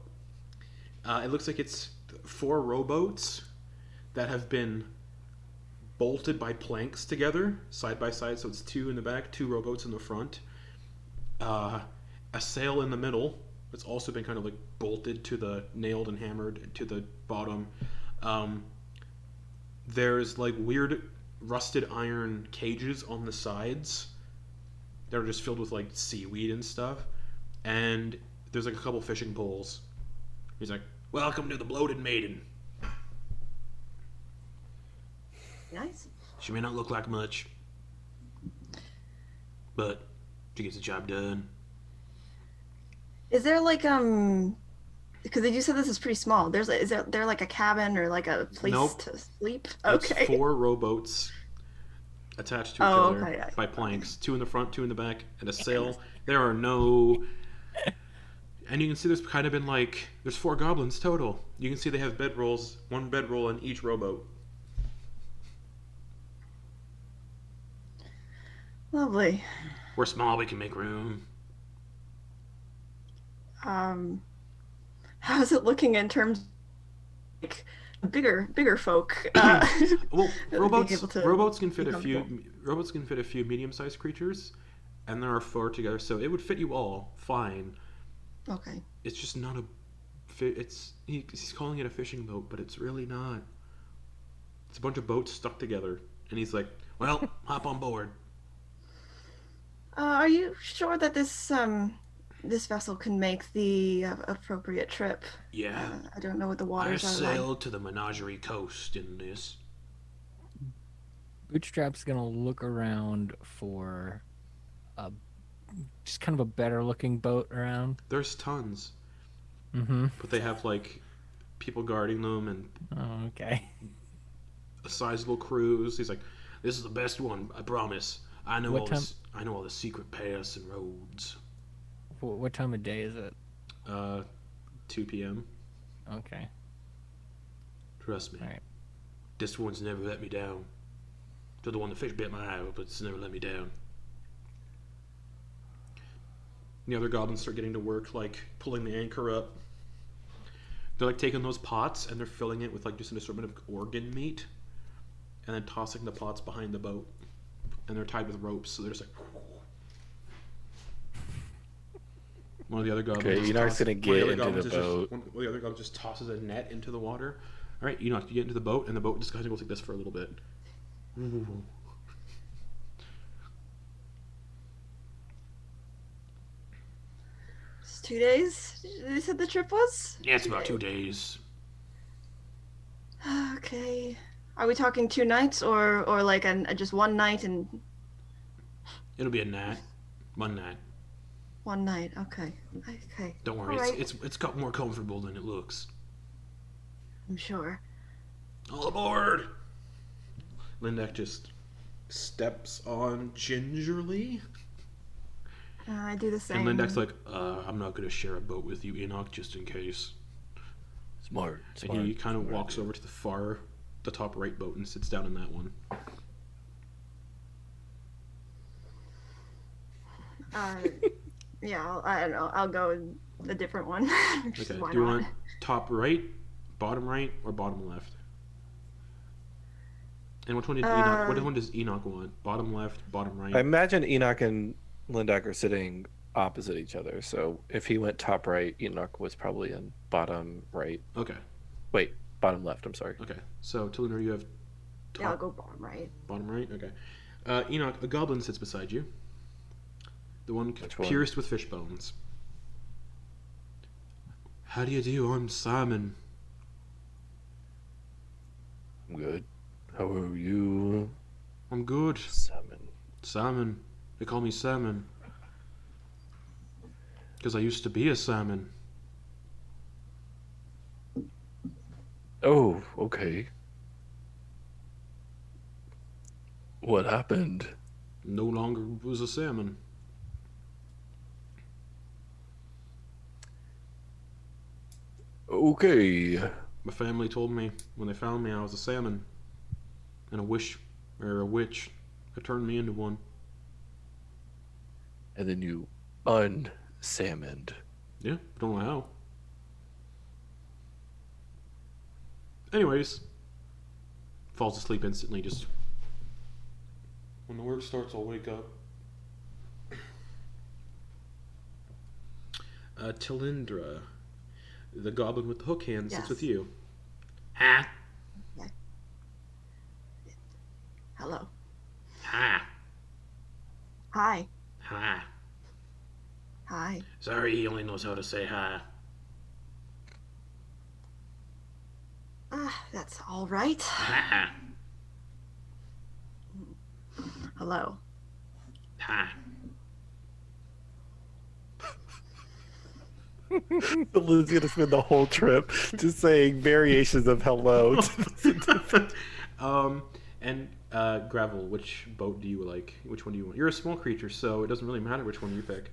It looks like it's 4 rowboats that have been bolted by planks together, side by side. So it's 2 in the back, 2 rowboats in the front. A sail in the middle. It's also been kind of like bolted to the nailed and hammered to the bottom. There's like weird rusted iron cages on the sides that are just filled with like seaweed and stuff. And there's like a couple fishing poles. He's like, "Welcome to the Bloated Maiden." Nice. She may not look like much, but she gets the job done. Is there like because you said this is pretty small. Is there like a cabin or like a place Nope. to sleep? It's Okay. 4 rowboats attached to each Oh, other okay. by planks, 2 in the front, 2 in the back, and a sail. There are no. And you can see there's kind of been like there's 4 goblins total. You can see they have bedrolls, 1 bedroll in each rowboat. Lovely. We're small, we can make room. How's it looking in terms of like bigger folk. Well, being able to rowboats can fit be a few. comfortable. Rowboats can fit a few medium-sized creatures, and there are 4 together, so it would fit you all fine. Okay. It's just not a. He's calling it a fishing boat, but it's really not. It's a bunch of boats stuck together, and he's like, "Well, hop on board." Are you sure that this vessel can make the appropriate trip? Yeah, I don't know what the I waters are like. sailed to the Menagerie Coast in this. Bootstrap's gonna look around for a just kind of a better looking boat around. There's tons, Mm-hmm. but they have like people guarding them and Oh, okay. a sizable cruise. He's like, "This is the best one, I promise. I know What all time- this. I know all the secret paths and roads." What time of day is it? 2 p.m. Okay. Trust me. All right. This one's never let me down. They're the one the fish bit my eye, but it's never let me down. The other goblins start getting to work, like pulling the anchor up. They're like taking those pots and they're filling it with like just an assortment of organ meat, and then tossing the pots behind the boat. And they're tied with ropes, so they're just like. One of the other goblins. Okay, just Enak's tosses- gonna one of get other into goblins the is just- boat. one of the other goblins just tosses a net into the water. All right, Enoch, you get into the boat, and the boat just kind of goes like this for a little bit. Ooh. It's 2 days. They said the trip was. Yeah, it's about 2 days. Okay. Are we talking 2 nights or like just one night and It'll be a night, one night. one night? Okay. Okay. Don't worry, All right. it's got more comfortable than it looks. I'm sure. All aboard! Lindak just steps on gingerly, I do the same. and Lindak's like, "I'm not gonna share a boat with you, Enoch, just in case." Smart. And he kind of walks over to the top right boat, and sits down in that one. Yeah, I don't know. I'll go in a different one. Just Okay. why Do you not? want top right, or bottom left? And which one did Enoch? What one does Enoch want? Bottom left, bottom right. I imagine Enoch and Lindak are sitting opposite each other. So if he went top right, Enoch was probably in bottom right. Okay. Wait, bottom left. I'm sorry. Okay. So Talindra, you have top, Yeah, I'll go bottom right. bottom right. Okay. Enoch, a goblin sits beside you. The one Which one? pierced with fish bones. How do you do? I'm Simon. I'm good. How are you, I'm good. Simon? Simon. They call me Salmon. Because I used to be a salmon. Oh, okay. What happened? No longer was a salmon. Okay. My family told me when they found me I was a salmon. And a witch had turned me into one. And then you unsalmoned. Yeah, don't know how. Anyways, falls asleep instantly. Just when the work starts, I'll wake up. Talindra, the goblin with the hook hand, sits Yes. with you. Ha! Hello. Ha! Hi. Ha! Hi. Sorry, he only knows how to say hi. That's all right. Ha! Hello. Ha! Lily's gonna spend the whole trip just saying variations of hello. And Gravel, which boat do you like? Which one do you want? You're a small creature, so it doesn't really matter which one you pick.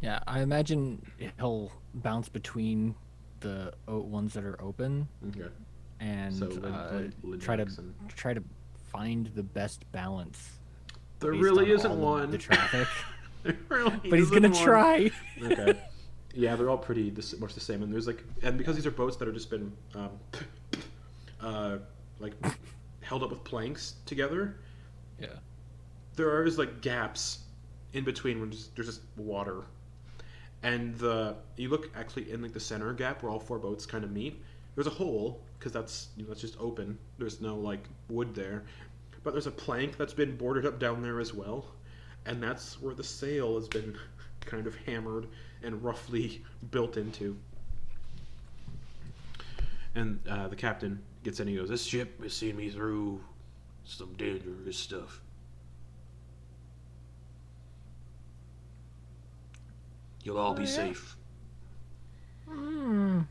Yeah, I imagine he'll bounce between the ones that are open Okay. and So Lindak try to find the best balance. There based really on isn't all of one. the traffic, There really but he's isn't gonna one. try. Okay. Yeah, they're all pretty much the same, and there's like, and because these are boats that have just been like held up with planks together. Yeah. There is like gaps in between when there's just water, and you look actually in like the center gap where all four boats kind of meet. There's a hole because that's that's just open. There's no like wood there, but there's a plank that's been boarded up down there as well, and that's where the sail has been kind of hammered and roughly built into. And the captain gets in and he goes, "This ship has seen me through some dangerous stuff. You'll all be safe." I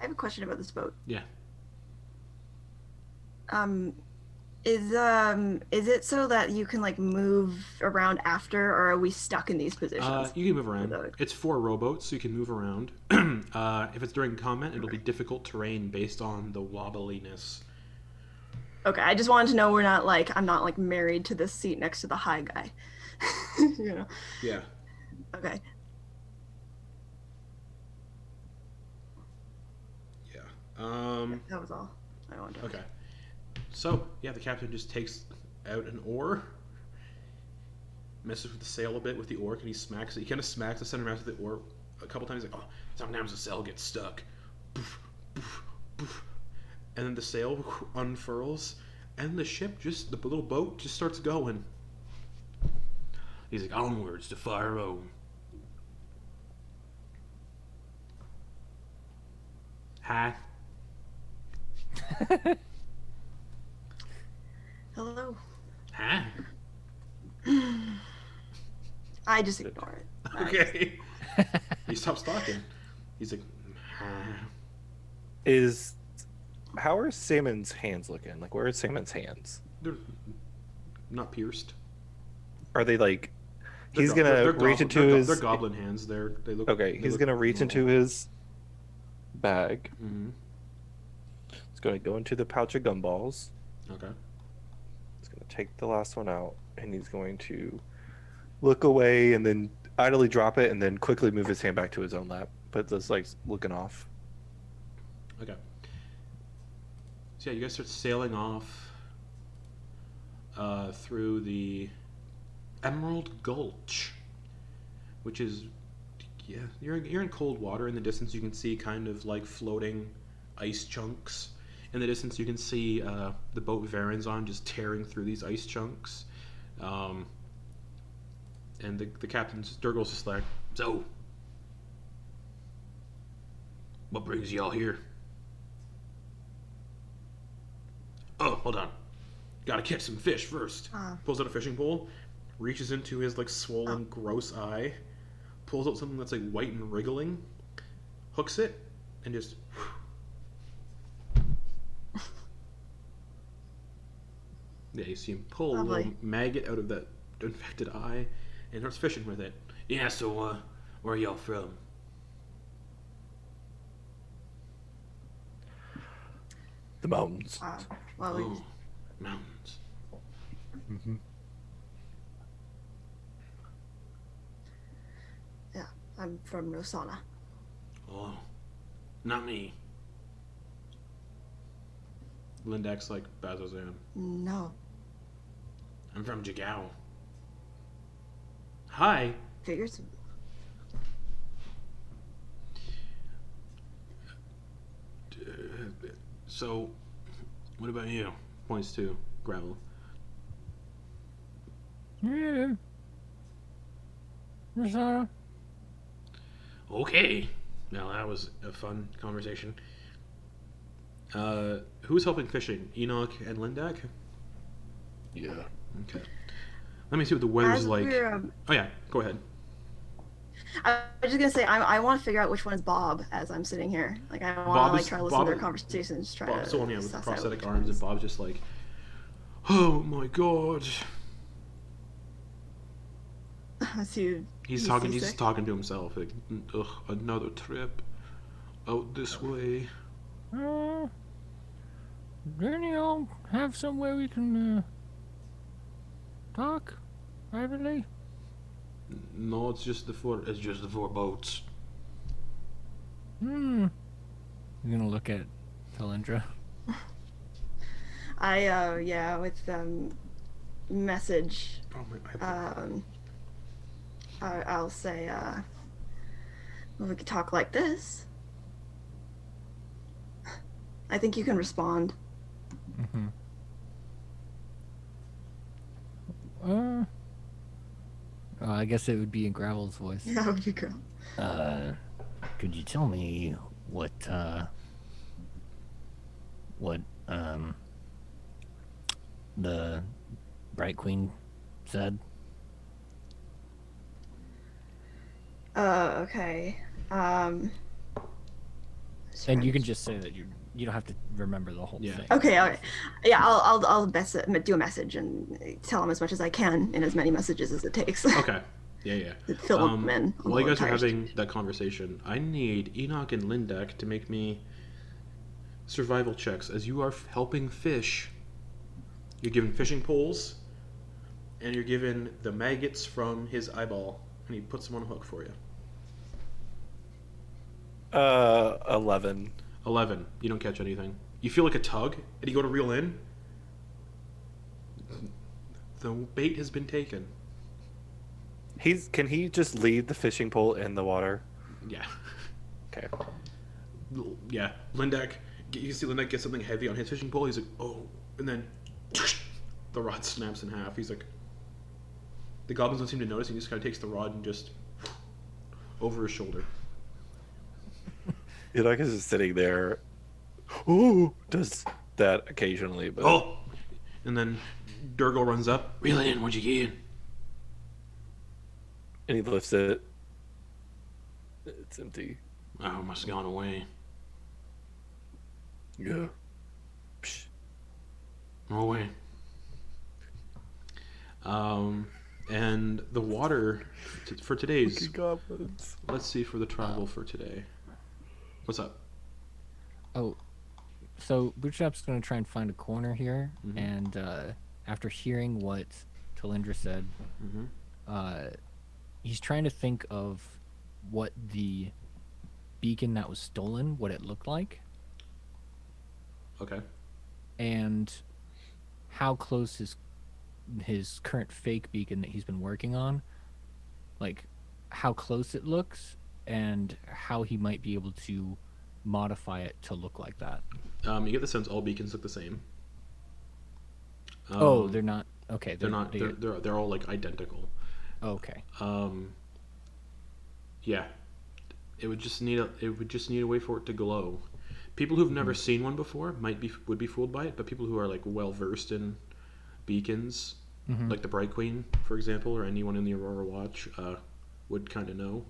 have a question about this boat. Yeah. Is it so that you can like move around after, or are we stuck in these positions? You can move around. It's 4 rowboats, so you can move around. If it's during combat, it'll be difficult terrain based on the wobbliness. Okay, I just wanted to know I'm not like married to this seat next to the high guy. You know. Yeah. Okay. Yeah. That was all I wanted. Okay. So, yeah, the captain just takes out an oar, messes with the sail a bit with the oar, and he smacks it. He kind of smacks the center mass with the oar a couple times, like, oh, sometimes the sail gets stuck. Boof, boof, boof. And then the sail unfurls, and the little boat just starts going. He's like, onwards to Hharom. Hi. Hello. Huh? I just ignore it. Okay. He stops talking. He's like, How are Samon's hands looking? Like, where are Samon's hands? they're not pierced. Are they like? They're He's go- gonna they're reach goblin- into they're, his. They're goblin hands. They look Okay, they he's look gonna reach into normal. his bag. Mm-hmm. He's gonna go into the pouch of gumballs. Okay. He's gonna take the last one out, and he's going to look away and then idly drop it, and then quickly move his hand back to his own lap. But just like looking off. Okay. So yeah, you guys start sailing off through the Emerald Gulch, which is you're in cold water. In the distance, you can see kind of like floating ice chunks. In the distance, you can see the boat Varen's on just tearing through these ice chunks. And the captain's Durgal's just like, so, what brings y'all here? Oh, hold on. Gotta catch some fish first. Pulls out a fishing pole, reaches into his like swollen, gross eye, pulls out something that's like white and wriggling, hooks it, and just. Yeah, you see him pull a little maggot out of that infected eye and starts fishing with it. Yeah, so where are y'all from? The mountains. Oh, mountains. Mm-hmm. Yeah, I'm from Rosohna. Oh, not me. Lindak's like Bazozan. No. I'm from Jagao. Hi. Figures. So, what about you? Points to Gravel. Yeah. Rosohna. Okay. Now that was a fun conversation. Who's helping fishing? Enak and Lindak? Yeah. Okay. Let me see what the weather's As like. we're, Oh yeah, go ahead. I was just gonna say I want to figure out which one is Bob as I'm sitting here. Like I want to like try to listen to their conversations. Try Bob's to the one, yeah, with suss out prosthetic which arms, ones. and Bob's just like, oh my god. He's talking seasick? to himself. Like, ugh, another trip out this way. Don't you all have somewhere we can talk privately? No, it's just the four boats. You're gonna look at Talindra. Yeah, with message. Oh my! I'll say, well, we could talk like this. I think you can respond. Mm-hmm. I guess it would be in Gravel's voice. Yeah, that would be good. Could you tell me what the Bright Queen said? Okay. And you can just say that you don't have to remember the whole Yeah. thing. Okay, all right. Yeah, I'll do a message and tell him as much as I can in as many messages as it takes. Okay. Yeah. Fill them in. While you guys are having that conversation, I need Enak and Lindak to make me survival checks as you are helping fish. You're given fishing poles, and you're given the maggots from his eyeball, and he puts them on a hook for you. 11. 11. You don't catch anything. You feel like a tug, and you go to reel in. The bait has been taken. Can he just leave the fishing pole in the water? Yeah. Okay. Yeah. Lindak, you can see Lindak get something heavy on his fishing pole. He's like, oh, and then the rod snaps in half. He's like, the goblins don't seem to notice. He just kind of takes the rod and just over his shoulder. Enak is just sitting there. Ooh, does that occasionally, but Oh! And then Darryl runs up. Reel it in. What'd you get? and he lifts it. It's empty. Oh, must have gone away. Yeah. Psh. No way. And the water for today's. Goblins. Let's see for the travel for today. What's up? Oh, so Bootstrap's going to try and find a corner here, Mhm. and after hearing what Talindra said, Mm-hmm. he's trying to think of what the beacon that was stolen, what it looked like, Okay. and how close his current fake beacon that he's been working on, like how close it looks, and how he might be able to modify it to look like that. You get the sense all beacons look the same. Oh, they're not. Okay, They're not. They're all like identical. Okay. Yeah. It would just need a way for it to glow. People who've never seen one before would be fooled by it, but people who are like well versed in beacons, like the Bright Queen, for example, or anyone in the Aurora Watch, would kind of know.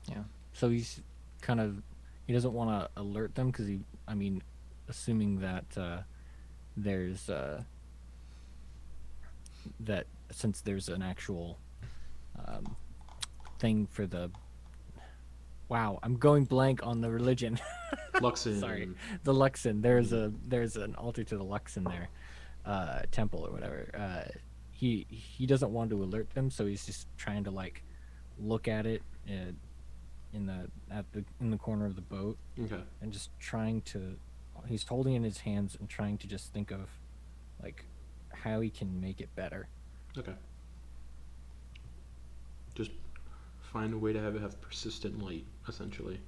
Yeah. So he doesn't want to alert them because assuming that there's that since there's an actual thing for the. Wow, I'm going blank on the religion. Luxon. Sorry, the Luxon. There's an altar to the Luxon there, temple or whatever. He doesn't want to alert them, so he's just trying to like look at it in the corner of the boat. Okay. And just trying to, he's holding it in his hands and trying to just think of like how he can make it better. Okay. Just find a way to have persistent light, essentially.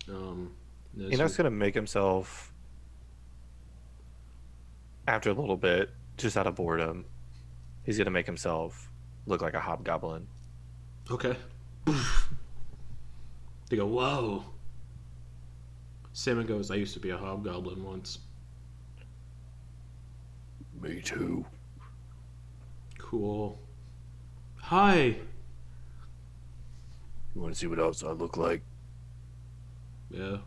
Enak's gonna make himself, after a little bit, just out of boredom, he's gonna make himself look like a hobgoblin. Okay. They go, whoa. Salmon goes, I used to be a hobgoblin once. Me too. Cool. Hi. You want to see what else I look like? Yeah.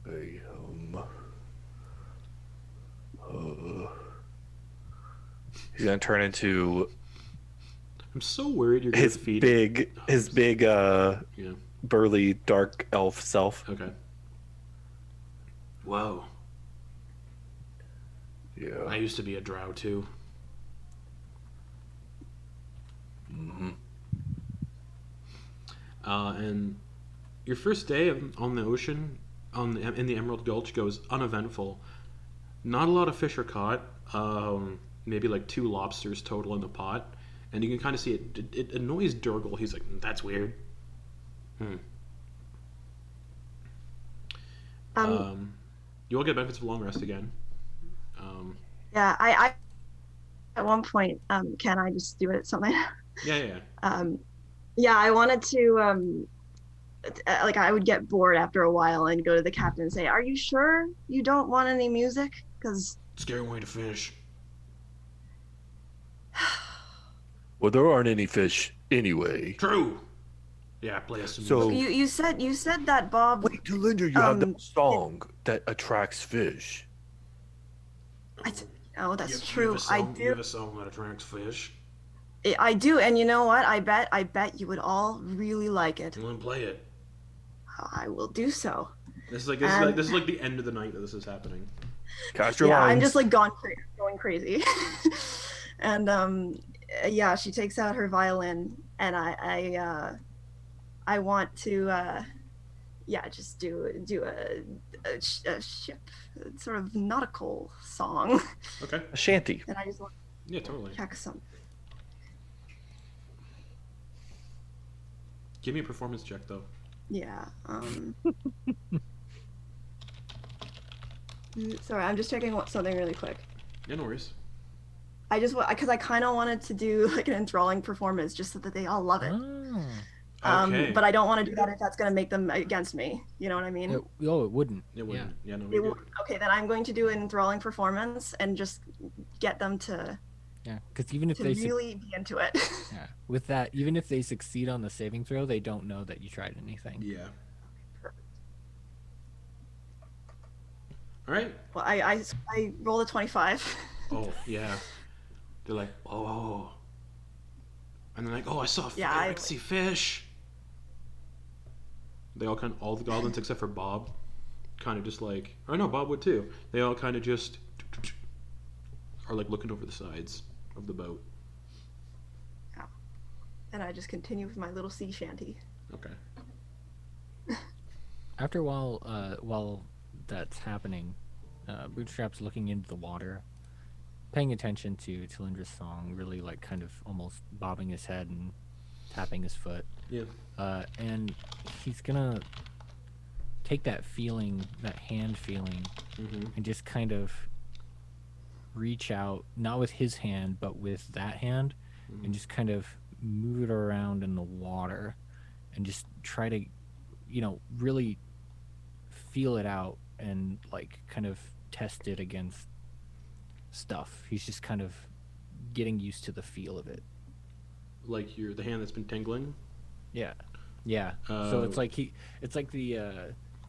Hey, he's gonna turn into I'm so worried you're gonna his feed big, Yeah. burly dark elf self. Okay. Whoa. Yeah. I used to be a drow too. Mm-hmm. And your first day on the ocean, in the Emerald Gulch goes uneventful. Not a lot of fish are caught. Maybe like 2 lobsters total in the pot, and you can kind of see it annoys Durgle. He's like, that's weird. You all get benefits of long rest again. Yeah, I at one point, can I just do it something? Yeah. Yeah, I wanted to like I would get bored after a while and go to the captain and say, "Are you sure you don't want any music? Because Scaring away the fish. Well, there aren't any fish anyway. True. Yeah, play us some So- music. you said that, Bob. Wait, Talindra, you have that song that attracts fish. Oh, that's You true. have a song, I You have do. a song that attracts fish. I do, and you know what? I bet you would all really like it. I'm gonna play it. I will do so. This is like the end of the night that this is happening. Cast your Yeah, lines. I'm just like going crazy. And yeah, she takes out her violin, and I want to just do a ship sort of nautical song, Okay. A shanty. and I just want Yeah, totally. to check some. Give me a performance check though. Yeah. Sorry, I'm just checking something really quick. Yeah, no worries. I just because I kind of wanted to do like an enthralling performance just so that they all love it. Okay. But I don't want to do that if that's going to make them against me. You know what I mean? It wouldn't. It wouldn't. Yeah, no, It we're will- good. okay, then I'm going to do an enthralling performance and just get them to Yeah, because even if they really be into it. yeah, with that, even if they succeed on the saving throw, they don't know that you tried anything. Yeah. All right. Well, I rolled a 25. Oh yeah. They're like, oh, and they're like, oh, I saw. Yeah, I see fish. They all the goblins except for Bob, kind of just like, or no, Bob would too. They all kind of just are like looking over the sides of the boat. And I just continue with my little sea shanty. Okay. After a while that's happening, Bootstrap's looking into the water, paying attention to Talindra's song, really like kind of almost bobbing his head and tapping his foot. Yeah. And he's gonna take that feeling, that hand feeling, and just kind of reach out, not with his hand, but with that hand, and just kind of move it around in the water and just try to, really feel it out and like kind of test it against stuff. He's just kind of getting used to the feel of it. Like the hand that's been tingling. Yeah. So it's like the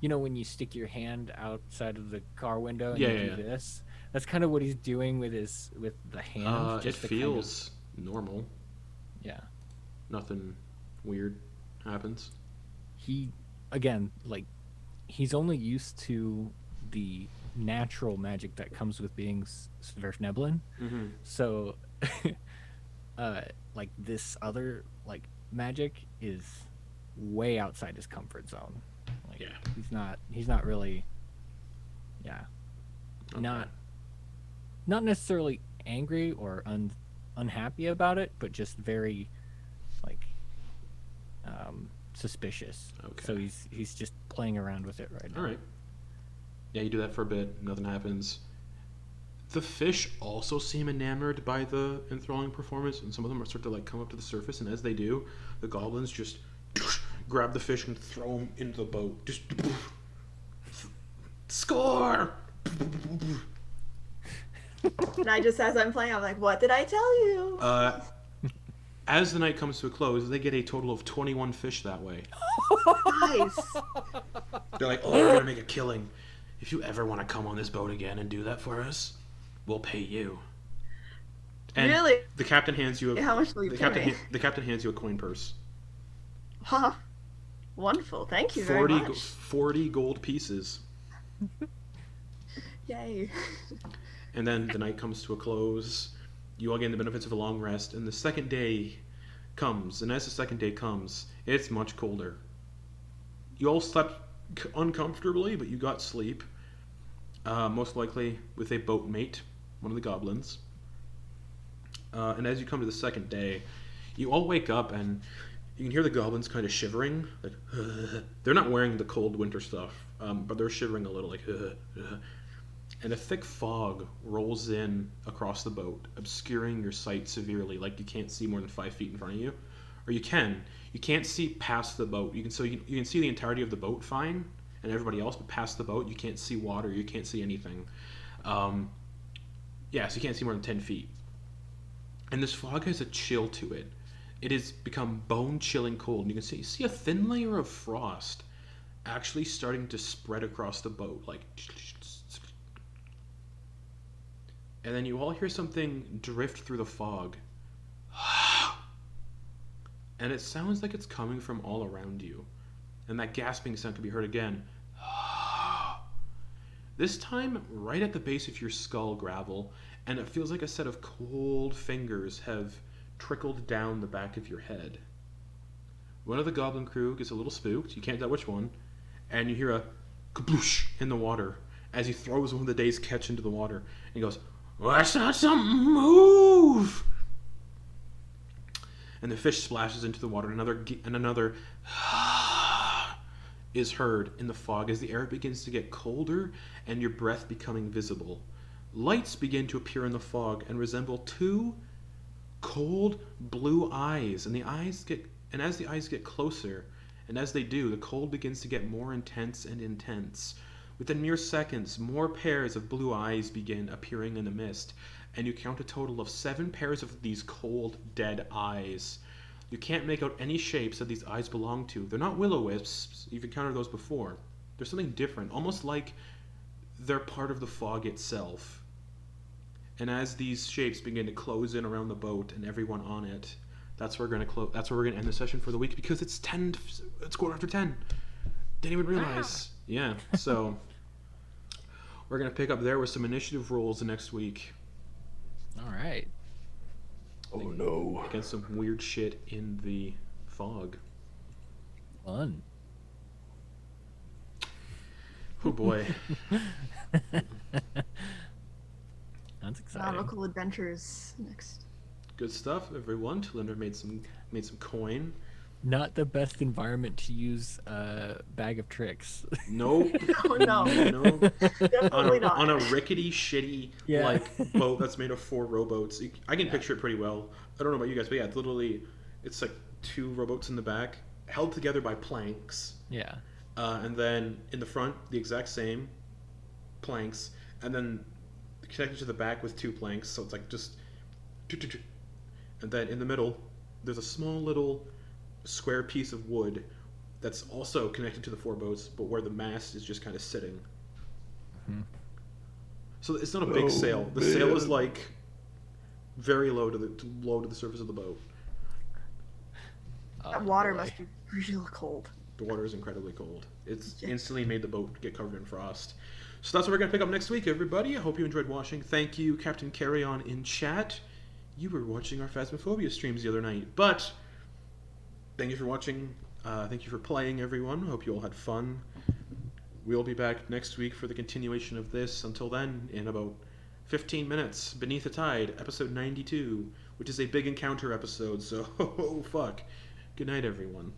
when you stick your hand outside of the car window and you do this. That's kind of what he's doing with the hand. It feels normal. Yeah. Nothing weird happens. He's only used to the natural magic that comes with being Sverfneblin. So like this other like magic is way outside his comfort zone. Like, yeah. He's not really Okay. not necessarily angry or unhappy about it, but just very like suspicious. Okay. So he's just playing around with it right now. All right. Yeah, you do that for a bit. Nothing happens. The fish also seem enamored by the enthralling performance, and some of them are start to like come up to the surface. And as they do, the goblins just grab the fish and throw them into the boat. Just score. And I just, as I'm playing, I'm like, what did I tell you? As the night comes to a close, they get a total of 21 fish that way. Nice. They're like, oh, we're gonna make a killing. If you ever want to come on this boat again and do that for us, we'll pay you. And Really? The captain hands you How much will you pay me? The captain hands you a coin purse. Huh. Wonderful. Thank you very much. 40 gold pieces. Yay. And then the night comes to a close. You all gain the benefits of a long rest, and the second day comes. And as the second day comes, it's much colder. You all slept uncomfortably, but you got sleep. Most likely with a boat mate, one of the goblins. And as you come to the second day, you all wake up and you can hear the goblins kind of shivering. Like, they're not wearing the cold winter stuff, but they're shivering a little, like, and a thick fog rolls in across the boat, obscuring your sight severely, like you can't see more than 5 feet in front of you. Or you can't see past the boat. You can see the entirety of the boat fine, and everybody else, but past the boat, you can't see water, you can't see anything. So you can't see more than 10 feet. And this fog has a chill to it. It has become bone-chilling cold, and you can see a thin layer of frost actually starting to spread across the boat, like... And then you all hear something drift through the fog. And it sounds like it's coming from all around you. And that gasping sound can be heard again. This time, right at the base of your skull, Gravel, and it feels like a set of cold fingers have trickled down the back of your head. One of the goblin crew gets a little spooked, you can't tell which one, and you hear a kabloosh in the water as he throws one of the day's catch into the water. And he goes, "Well, I saw something move!" And the fish splashes into the water, and another is heard in the fog as the air begins to get colder and your breath becoming visible. Lights begin to appear in the fog and resemble two cold blue eyes, and as the eyes get closer, and as they do, the cold begins to get more intense and intense. Within mere seconds, more pairs of blue eyes begin appearing in the mist, and you count a total of 7 pairs of these cold, dead eyes. You can't make out any shapes that these eyes belong to. They're not will-o-wisps. You've encountered those before. They're something different, almost like they're part of the fog itself. And as these shapes begin to close in around the boat and everyone on it, that's where we're gonna end the session for the week, because it's 10:15. Didn't even realize. Yeah. So we're gonna pick up there with some initiative rolls next week. All right. Oh no. Against some weird shit in the fog. Fun. Oh boy. That's exciting. Nautical adventures next. Good stuff, everyone. Talindra made some coin. Not the best environment to use bag of tricks. Nope. Oh, no. Definitely not. On a rickety, shitty boat that's made of 4 rowboats. I can picture it pretty well. I don't know about you guys, but yeah, it's like 2 rowboats in the back, held together by planks. Yeah. And then in the front, the exact same planks, and then connected to the back with 2 planks, so it's like just... And then in the middle, there's a small little square piece of wood that's also connected to the 4 boats, but where the mast is just kind of sitting. Mm-hmm. So it's not a big sail. The sail is like very low to the surface of the boat. That water must be real cold. The water is incredibly cold. It's instantly made the boat get covered in frost. So that's what we're going to pick up next week, everybody. I hope you enjoyed watching. Thank you, Captain Carry-On in chat. You were watching our Phasmophobia streams the other night. But thank you for watching. Thank you for playing, everyone. Hope you all had fun. We'll be back next week for the continuation of this. Until then, in about 15 minutes, Beneath the Tide, episode 92, which is a big encounter episode. So, oh, fuck. Good night, everyone.